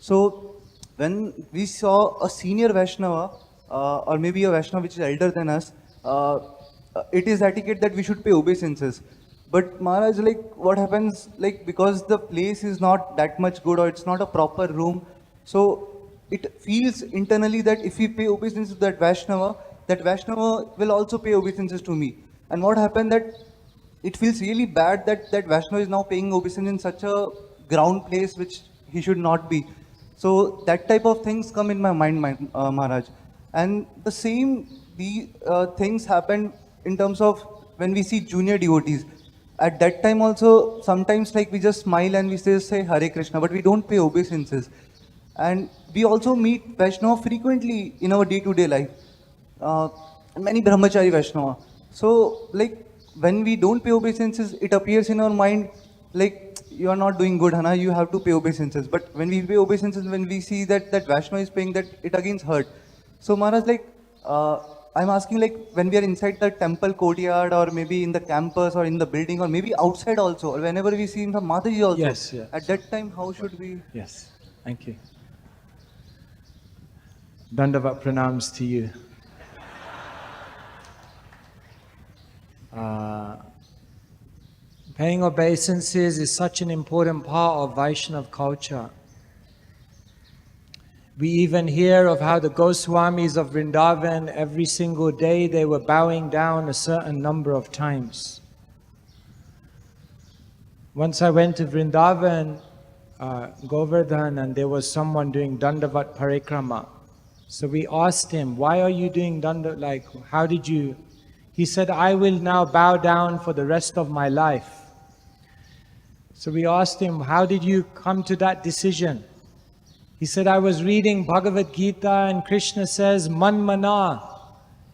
So when we saw a senior Vaishnava or maybe a Vaishnava which is elder than us, it is etiquette that we should pay obeisances. But Maharaj, like what happens, like because the place is not that much good or it's not a proper room, so it feels internally that if we pay obeisances to that Vaishnava will also pay obeisances to me. And what happened that it feels really bad that that Vaishnava is now paying obeisance in such a ground place which he should not be. So that type of things come in my mind, Maharaj. And the same things happen in terms of when we see junior devotees. At that time also, sometimes like we just smile and we say Hare Krishna, but we don't pay obeisances. And we also meet Vaishnava frequently in our day-to-day life. Many Brahmachari Vaishnava. So like when we don't pay obeisances, it appears in our mind like you are not doing good, Hana, you have to pay obeisances. But when we pay obeisances, when we see that Vaishnava is paying, that it again hurt. So Maharaj, like I'm asking, like when we are inside the temple courtyard or maybe in the campus or in the building or maybe outside also, or whenever we see the Mataji also, Yes. at that time how should we? Yes, thank you. Dandavat pranams to you. Paying obeisances is such an important part of Vaishnava culture. We even hear of how the Goswamis of Vrindavan, every single day they were bowing down a certain number of times. Once I went to Vrindavan, Govardhan, and there was someone doing Dandavat Parikrama. So we asked him, why are you doing Dandavat? Like, how did you? He said, I will now bow down for the rest of my life. So we asked him, how did you come to that decision? He said, I was reading Bhagavad Gita and Krishna says, Man mana,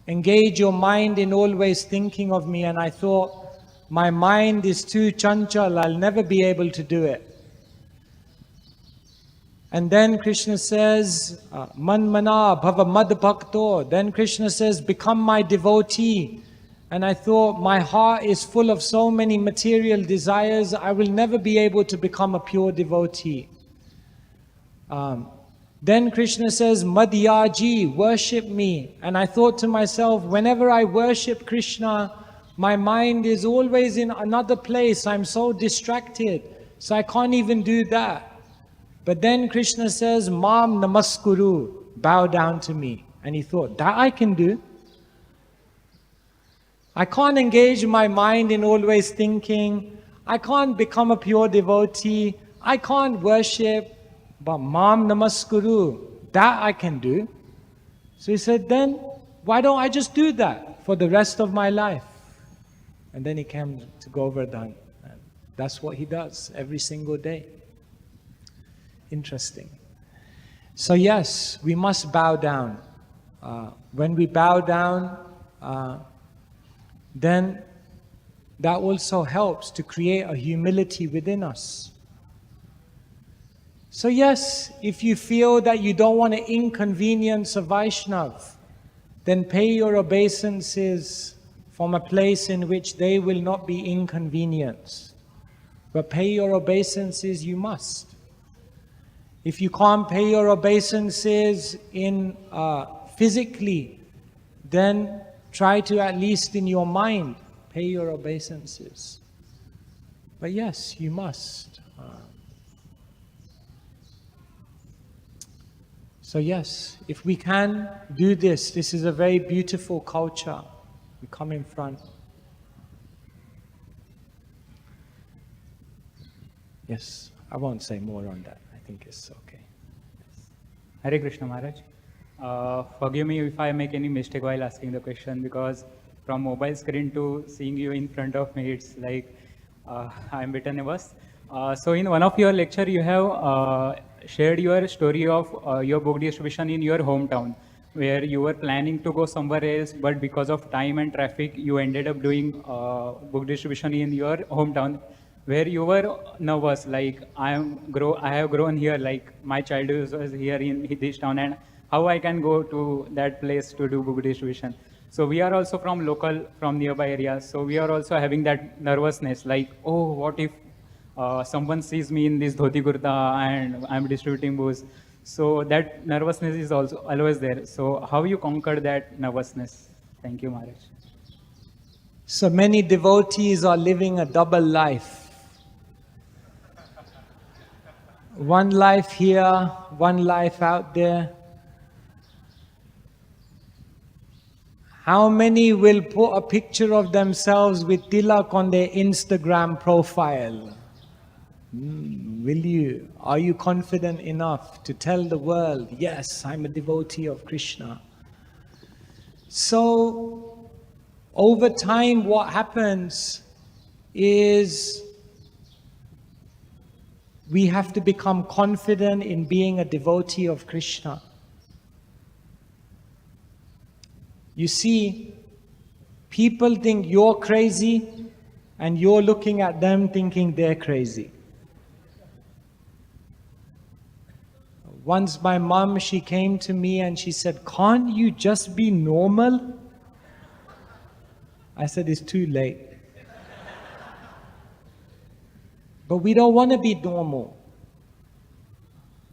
engage your mind in always thinking of me. And I thought, my mind is too chanchal, I'll never be able to do it. And then Krishna says, Man mana bhava mad bhakto. Then Krishna says, become my devotee. And I thought, my heart is full of so many material desires, I will never be able to become a pure devotee. Then Krishna says, Madhyaji, worship me. And I thought to myself, whenever I worship Krishna, my mind is always in another place. I'm so distracted, so I can't even do that. But then Krishna says, Mam namaskuru, bow down to me. And he thought, that I can do. I can't engage my mind in always thinking. I can't become a pure devotee. I can't worship. But Mam namaskuru, that I can do. So he said, then why don't I just do that for the rest of my life? And then he came to Govardhan. And that's what he does every single day. Interesting. So yes, we must bow down. When we bow down, then that also helps to create a humility within us. So yes, if you feel that you don't want to inconvenience a Vaishnav, then pay your obeisances from a place in which they will not be inconvenienced. But pay your obeisances you must. If you can't pay your obeisances physically, then try to at least in your mind pay your obeisances. But yes, you must. So yes, if we can do this, this is a very beautiful culture. We come in front. Yes, I won't say more on that. I think it's okay. Hare Krishna Maharaj. Forgive me if I make any mistake while asking the question, because from mobile screen to seeing you in front of me, it's like I'm bit nervous. So in one of your lecture, you have shared your story of your book distribution in your hometown, where you were planning to go somewhere else, but because of time and traffic, you ended up doing book distribution in your hometown, where you were nervous, like I have grown here, like my childhood was here in this town, and how I can go to that place to do book distribution. So we are also from nearby areas, so we are also having that nervousness, like, oh, what if someone sees me in this dhoti kurta and I'm distributing books. So that nervousness is also always there. So how you conquered that nervousness? Thank you, Maharaj. So many devotees are living a double life. One life here, one life out there. How many will put a picture of themselves with tilak on their Instagram profile? Will you? Are you confident enough to tell the world, yes, I'm a devotee of Krishna? So, over time, what happens is we have to become confident in being a devotee of Krishna. You see, people think you're crazy, and you're looking at them thinking they're crazy. Once my mom, she came to me and she said, can't you just be normal? I said, it's too late. But we don't want to be normal.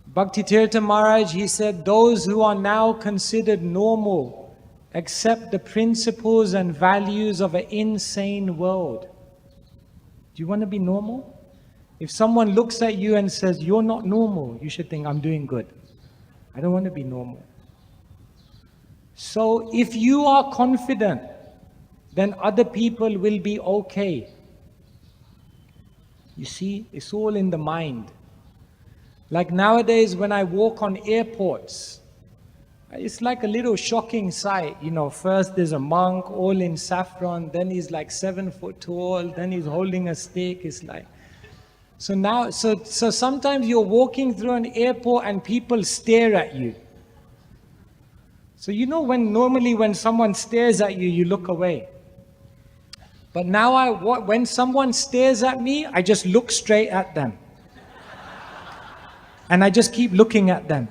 Bhakti Tirtha Maharaj, he said, those who are now considered normal accept the principles and values of an insane world. Do you want to be normal? If someone looks at you and says, you're not normal, you should think, I'm doing good. I don't want to be normal. So if you are confident, then other people will be okay. You see, it's all in the mind. Like nowadays when I walk on airports, it's like a little shocking sight. You know, first there's a monk all in saffron, then he's like 7 foot tall, then he's holding a stick. It's like, So sometimes you're walking through an airport and people stare at you. So you know normally when someone stares at you, you look away. But now when someone stares at me, I just look straight at them. And I just keep looking at them.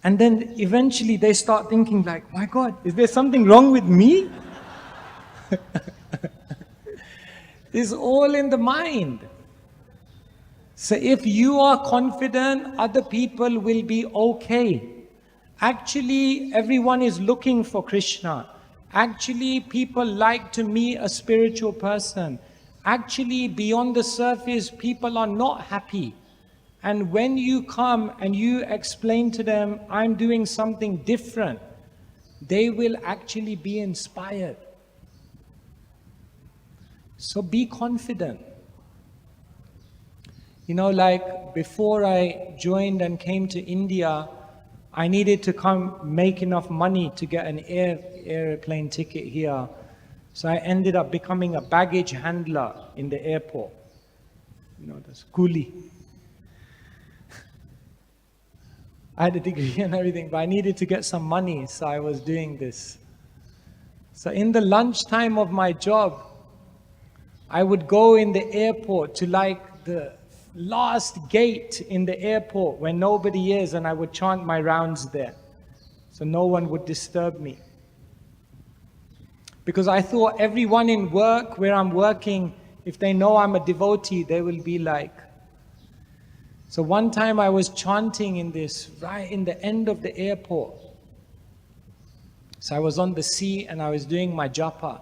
And then eventually they start thinking like, my God, is there something wrong with me? It's all in the mind. So if you are confident, other people will be okay. Actually, everyone is looking for Krishna. Actually, people like to meet a spiritual person. Actually, beyond the surface, people are not happy. And when you come and you explain to them, I'm doing something different, they will actually be inspired. So be confident. You know, like before I joined and came to India, I needed to come make enough money to get an airplane ticket here. So I ended up becoming a baggage handler in the airport. You know, that's coolie. I had a degree and everything, but I needed to get some money, so I was doing this. So in the lunchtime of my job, I would go in the airport to like the last gate in the airport where nobody is, and I would chant my rounds there, so no one would disturb me. Because I thought everyone in work, where I'm working, if they know I'm a devotee, they will be like. So one time I was chanting in this, right in the end of the airport. So I was on the seat and I was doing my japa.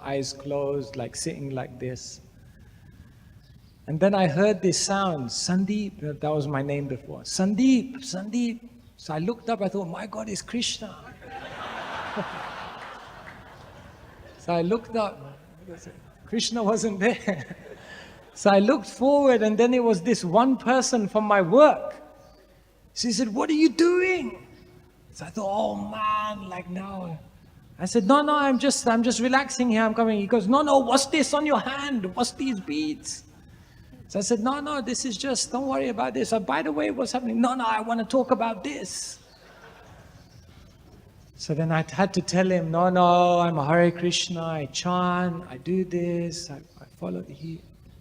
Eyes closed, like sitting like this. And then I heard this sound, Sandeep, that was my name before. Sandeep, Sandeep. So I looked up, I thought, my God, it's Krishna. So I looked up, Krishna wasn't there. So I looked forward, and then it was this one person from my work. So he said, what are you doing? So I thought, oh man, like now. I said, no, I'm just relaxing here, I'm coming. He goes, no, what's this on your hand? What's these beads? So I said, no, this is just, don't worry about this. By the way, what's happening? No, I want to talk about this. So then I had to tell him, no, I'm a Hare Krishna, I chant, I do this, I follow the...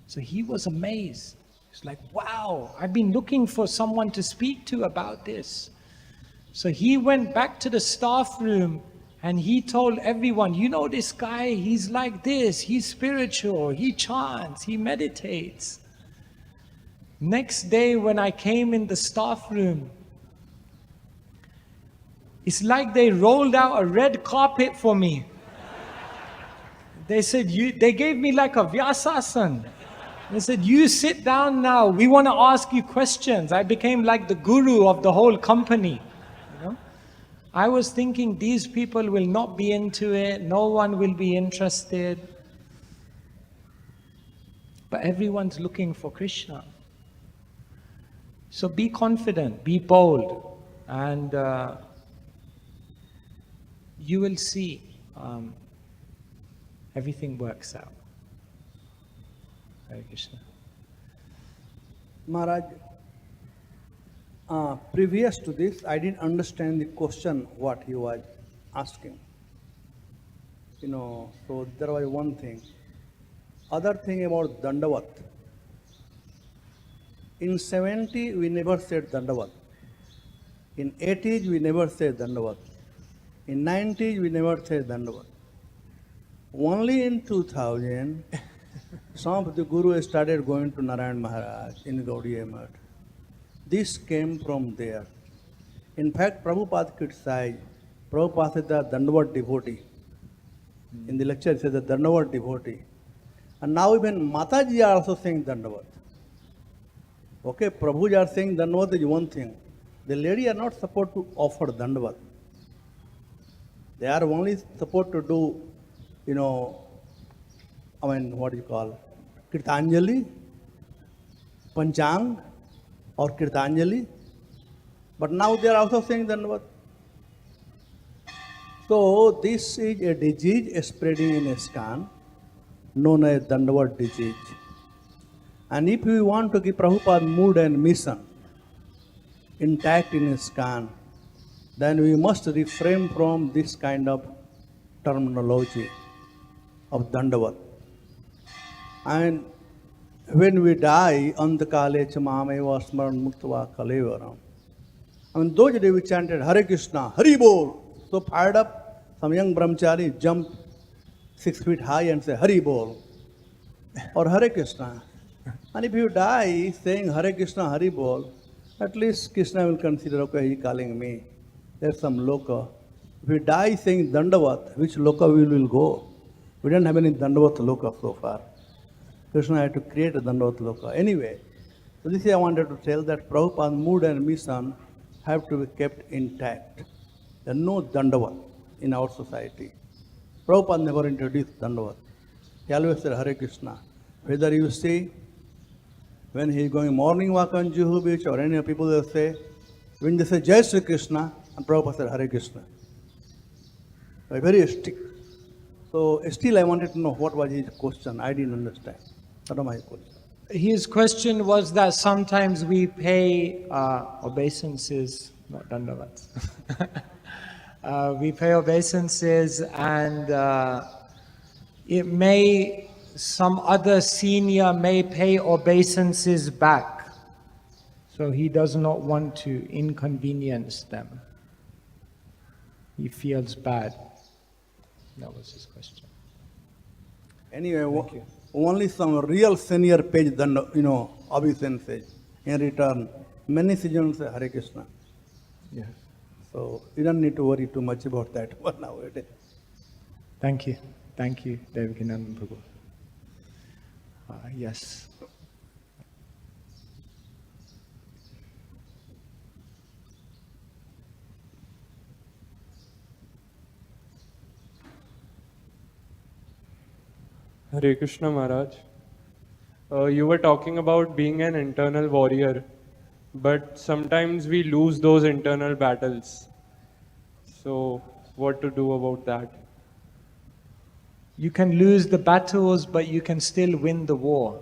So he was amazed. He's like, wow, I've been looking for someone to speak to about this. So he went back to the staff room and he told everyone, you know this guy, he's like this, he's spiritual, he chants, he meditates. Next day when I came in the staff room, it's like they rolled out a red carpet for me. They said, they gave me like a Vyasasana. They said, you sit down now, we want to ask you questions. I became like the guru of the whole company. You know? I was thinking these people will not be into it, no one will be interested. But everyone's looking for Krishna. So be confident, be bold, and you will see everything works out. Hare Krishna. Maharaj, previous to this, I didn't understand the question what he was asking. You know, so there was one thing. Other thing about Dandavat. In 70, we never said Dandavat. In 80s, we never said Dandavat. In 90s, we never said Dandavat. Only in 2000, some of the Guru started going to Narayan Maharaj in Gaudiya Math. This came from there. In fact, Prabhupada criticized, Prabhupada said the Dandavat devotee. In the lecture, he said the Dandavat devotee. And now even Mataji are also saying Dandavat. Okay, Prabhuji are saying Dandavat is one thing. The lady are not supposed to offer Dandavat. They are only supposed to do, what do you call, Kirtanjali, Panchang, or Kirtanjali. But now they are also saying Dandavat. So this is a disease spreading in ISKCON. known as Dandavat disease. And if we want to keep Prabhupada's mood and mission intact in ISKCON, then we must refrain from this kind of terminology of Dandavat. And when we die, Antakale Chamameva Smaran Muktava Kalevaram. I mean, those days we chanted Hare Krishna, Hari Bol. So fired up, some young brahmachari jumped 6 feet high and say Hari Bol or Hare Krishna. And if you die saying Hare Krishna, Hari Bol, at least Krishna will consider, okay, he calling me. There's some loka. If you die saying Dandavat, which loka we will go? We don't have any Dandavat loka so far. Krishna had to create a Dandavat loka. Anyway, so this is I wanted to tell that Prabhupada's mood and mission have to be kept intact. There is no Dandavat in our society. Prabhupada never introduced Dandavat. He always said Hare Krishna. Whether you see, when he is going morning walk on Juhu beach or any people will say, when they say Jai Sri Krishna, and Prabhupada said Hare Krishna. Very strict. So still I wanted to know what was his question. I didn't understand. What was my question? His question was that sometimes we pay obeisances, not dandavats. We pay obeisances and some other senior may pay obeisances back. So he does not want to inconvenience them. He feels bad. That was his question. Anyway, only some real senior page obeisances. In return, many citizens say Hare Krishna. Yes. So you don't need to worry too much about that one nowadays. Thank you. Thank you, Devakinandan Prabhu. Yes. Hare Krishna Maharaj. You were talking about being an internal warrior, but sometimes we lose those internal battles. So, what to do about that? You can lose the battles, but you can still win the war.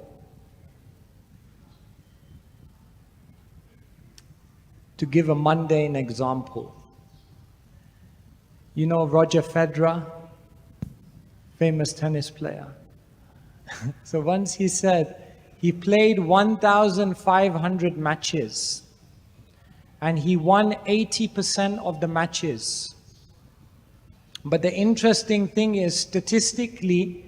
To give a mundane example, you know Roger Federer, famous tennis player. So once he said he played 1,500 matches and he won 80% of the matches. But the interesting thing is, statistically,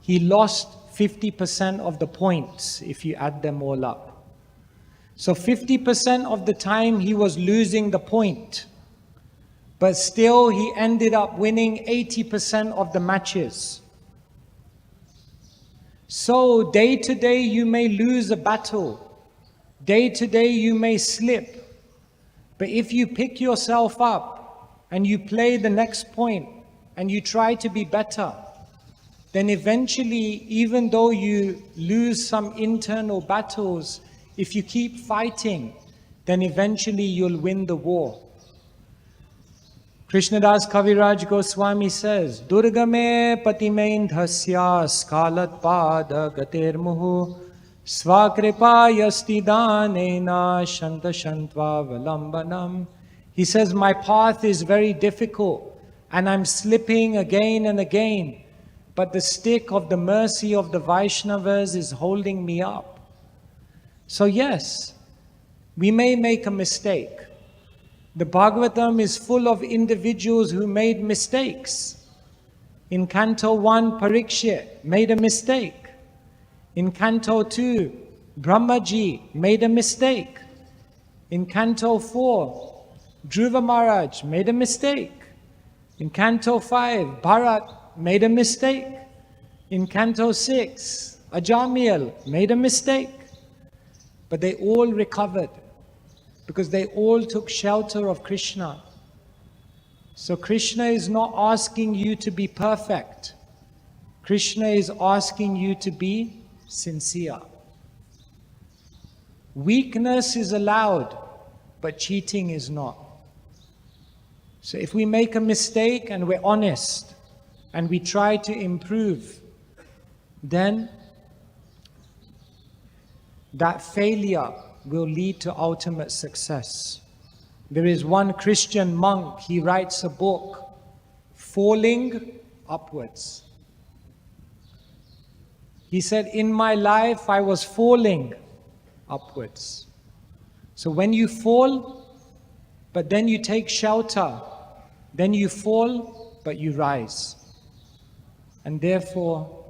he lost 50% of the points if you add them all up. So 50% of the time he was losing the point, but still he ended up winning 80% of the matches. So day to day you may lose a battle, day to day you may slip, but if you pick yourself up and you play the next point and you try to be better, then eventually, even though you lose some internal battles, if you keep fighting, then eventually you'll win the war. Krishnadas Kaviraj Goswami says, Durgame patimein dhasya skalat pada gater muhu svakripa yasti danena shanta shantva valambanam. He says, my path is very difficult and I'm slipping again and again, but the stick of the mercy of the Vaishnavas is holding me up. So yes, we may make a mistake. The Bhagavatam is full of individuals who made mistakes. In Canto 1, Parikshit made a mistake. In Canto 2, Brahmaji made a mistake. In Canto 4, Dhruva Maharaj made a mistake. In Canto 5, Bharat made a mistake. In Canto 6, Ajamil made a mistake. But they all recovered, because they all took shelter of Krishna. So Krishna is not asking you to be perfect. Krishna is asking you to be sincere. Weakness is allowed, but cheating is not. So if we make a mistake and we're honest and we try to improve, then that failure will lead to ultimate success. There is one Christian monk, he writes a book, Falling Upwards. He said, in my life I was falling upwards. So when you fall, but then you take shelter, then you fall, but you rise. And therefore,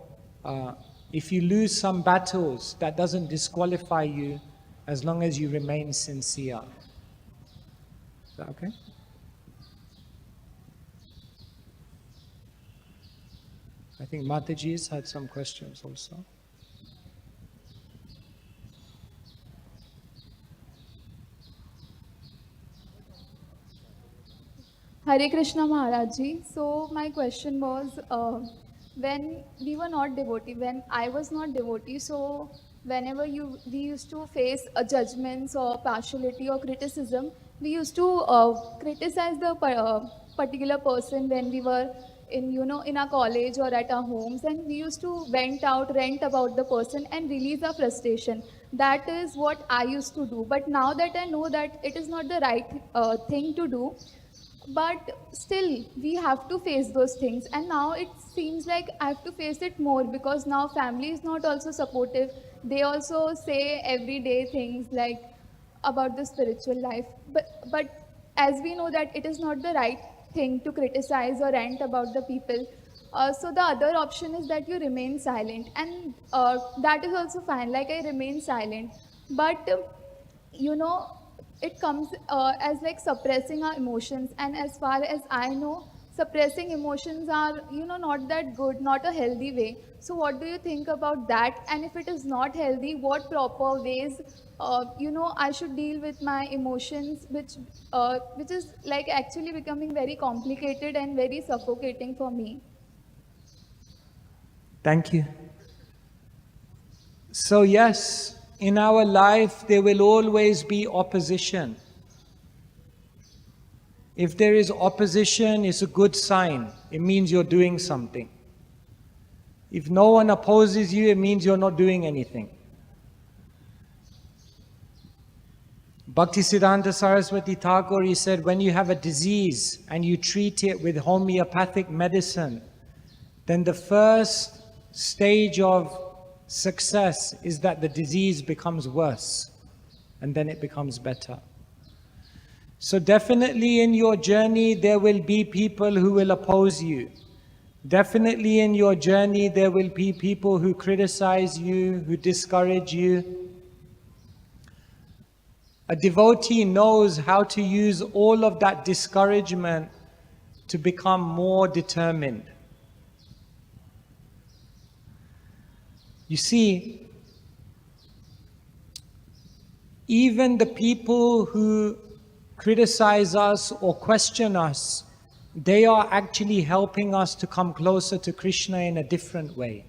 if you lose some battles, that doesn't disqualify you as long as you remain sincere. Is that okay? I think Mataji's had some questions also. Hare Krishna Maharaj Ji. So my question was, when we were not devotee, when I was not devotee, so whenever we used to face judgments or partiality or criticism, we used to criticize the particular person when we were in our college or at our homes, and we used to rant about the person and release our frustration. That is what I used to do. But now that I know that it is not the right thing to do, but still we have to face those things, and now it seems like I have to face it more, because now family is not also supportive. They also say everyday things like about the spiritual life, but as we know that it is not the right thing to criticize or rant about the people, so the other option is that you remain silent, and that is also fine, like I remain silent. But it comes as like suppressing our emotions, and as far as I know, suppressing emotions are not that good, not a healthy way. So what do you think about that? And if it is not healthy, what proper ways I should deal with my emotions, which is like actually becoming very complicated and very suffocating for me? Thank you. So yes, in our life there will always be opposition. If there is opposition, it's a good sign. It means you're doing something. If no one opposes you, it means you're not doing anything. Bhaktisiddhanta Saraswati Thakur, he said, when you have a disease and you treat it with homeopathic medicine, then the first stage of success is that the disease becomes worse, and then it becomes better. So definitely in your journey there will be people who will oppose you. Definitely in your journey there will be people who criticize you, who discourage you. A devotee knows how to use all of that discouragement to become more determined. You see, even the people who criticize us or question us, they are actually helping us to come closer to Krishna in a different way.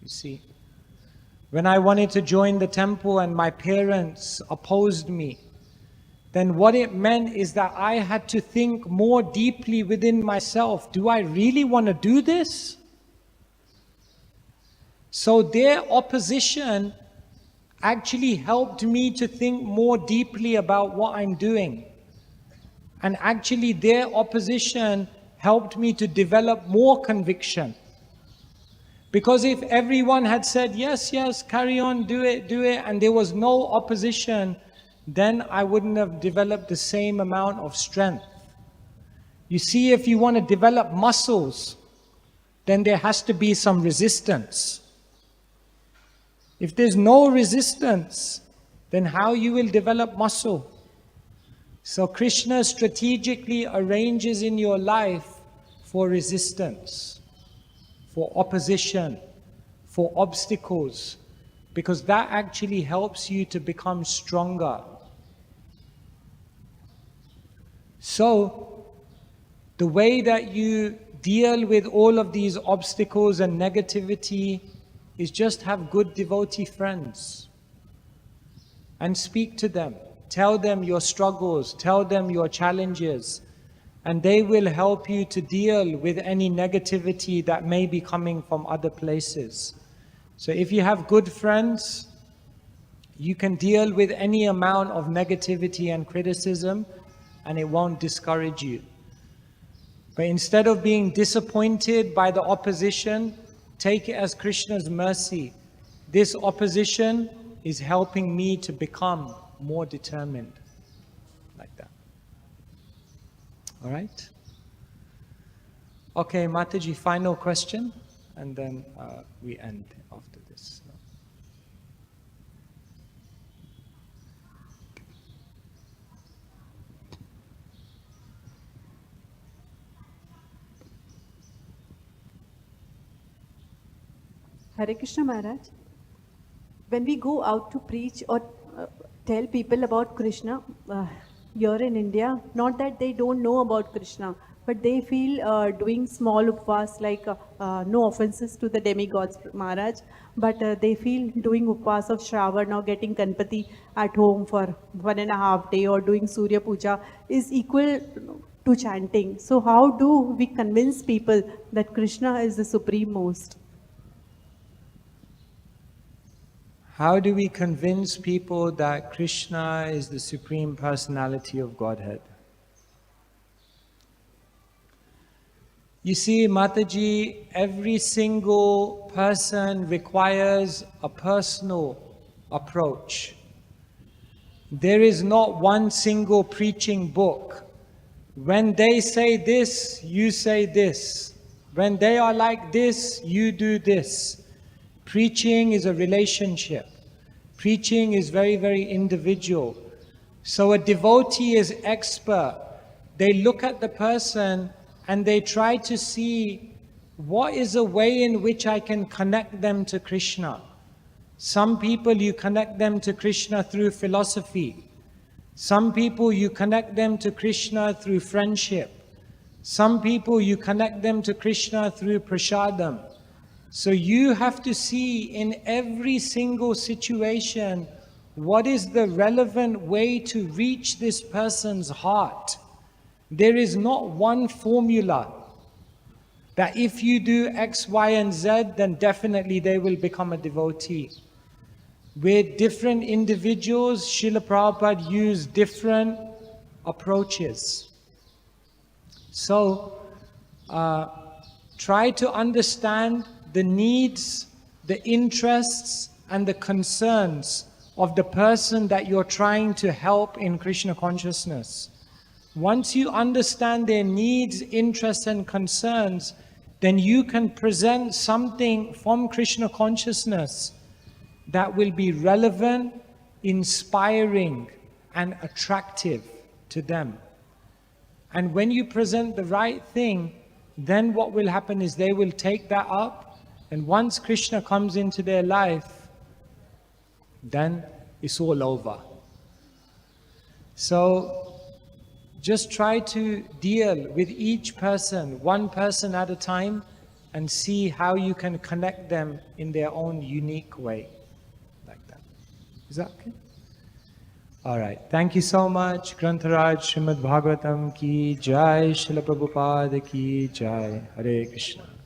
You see, when I wanted to join the temple and my parents opposed me, then what it meant is that I had to think more deeply within myself. Do I really want to do this? So their opposition actually helped me to think more deeply about what I'm doing. And actually their opposition helped me to develop more conviction. Because if everyone had said, yes, yes, carry on, do it, and there was no opposition, then I wouldn't have developed the same amount of strength. You see, if you want to develop muscles, then there has to be some resistance. If there's no resistance, then how you will develop muscle? So Krishna strategically arranges in your life for resistance, for opposition, for obstacles, because that actually helps you to become stronger. So, the way that you deal with all of these obstacles and negativity is just have good devotee friends and speak to them. Tell them your struggles, tell them your challenges, and they will help you to deal with any negativity that may be coming from other places. So if you have good friends, you can deal with any amount of negativity and criticism, and it won't discourage you. But instead of being disappointed by the opposition, take it as Krishna's mercy. This opposition is helping me to become more determined. Like that. All right? Okay, Mataji, final question, and then we end after this. Hare Krishna Maharaj, when we go out to preach or tell people about Krishna here in India, not that they don't know about Krishna, but they feel doing small upvas, like no offenses to the demigods Maharaj, but they feel doing upvas of Shravan or getting Ganpati at home for 1.5 days or doing Surya Puja is equal to chanting. So how do we convince people that Krishna is the supreme most? How do we convince people that Krishna is the Supreme Personality of Godhead? You see, Mataji, every single person requires a personal approach. There is not one single preaching book. When they say this, you say this. When they are like this, you do this. Preaching is a relationship. Preaching is very, very individual. So a devotee is expert. They look at the person and they try to see what is a way in which I can connect them to Krishna. Some people you connect them to Krishna through philosophy. Some people you connect them to Krishna through friendship. Some people you connect them to Krishna through prasadam. So you have to see in every single situation what is the relevant way to reach this person's heart. There is not one formula that if you do X, Y, and Z, then definitely they will become a devotee. With different individuals, Srila Prabhupada used different approaches. So, try to understand the needs, the interests, and the concerns of the person that you're trying to help in Krishna consciousness. Once you understand their needs, interests, and concerns, then you can present something from Krishna consciousness that will be relevant, inspiring, and attractive to them. And when you present the right thing, then what will happen is they will take that up, and once Krishna comes into their life, then it's all over. So just try to deal with each person, one person at a time, and see how you can connect them in their own unique way. Like that. Is that okay? All right. Thank you so much. Grantharaj Srimad Bhagavatam ki jai, Srila Prabhupada ki jai. Hare Krishna.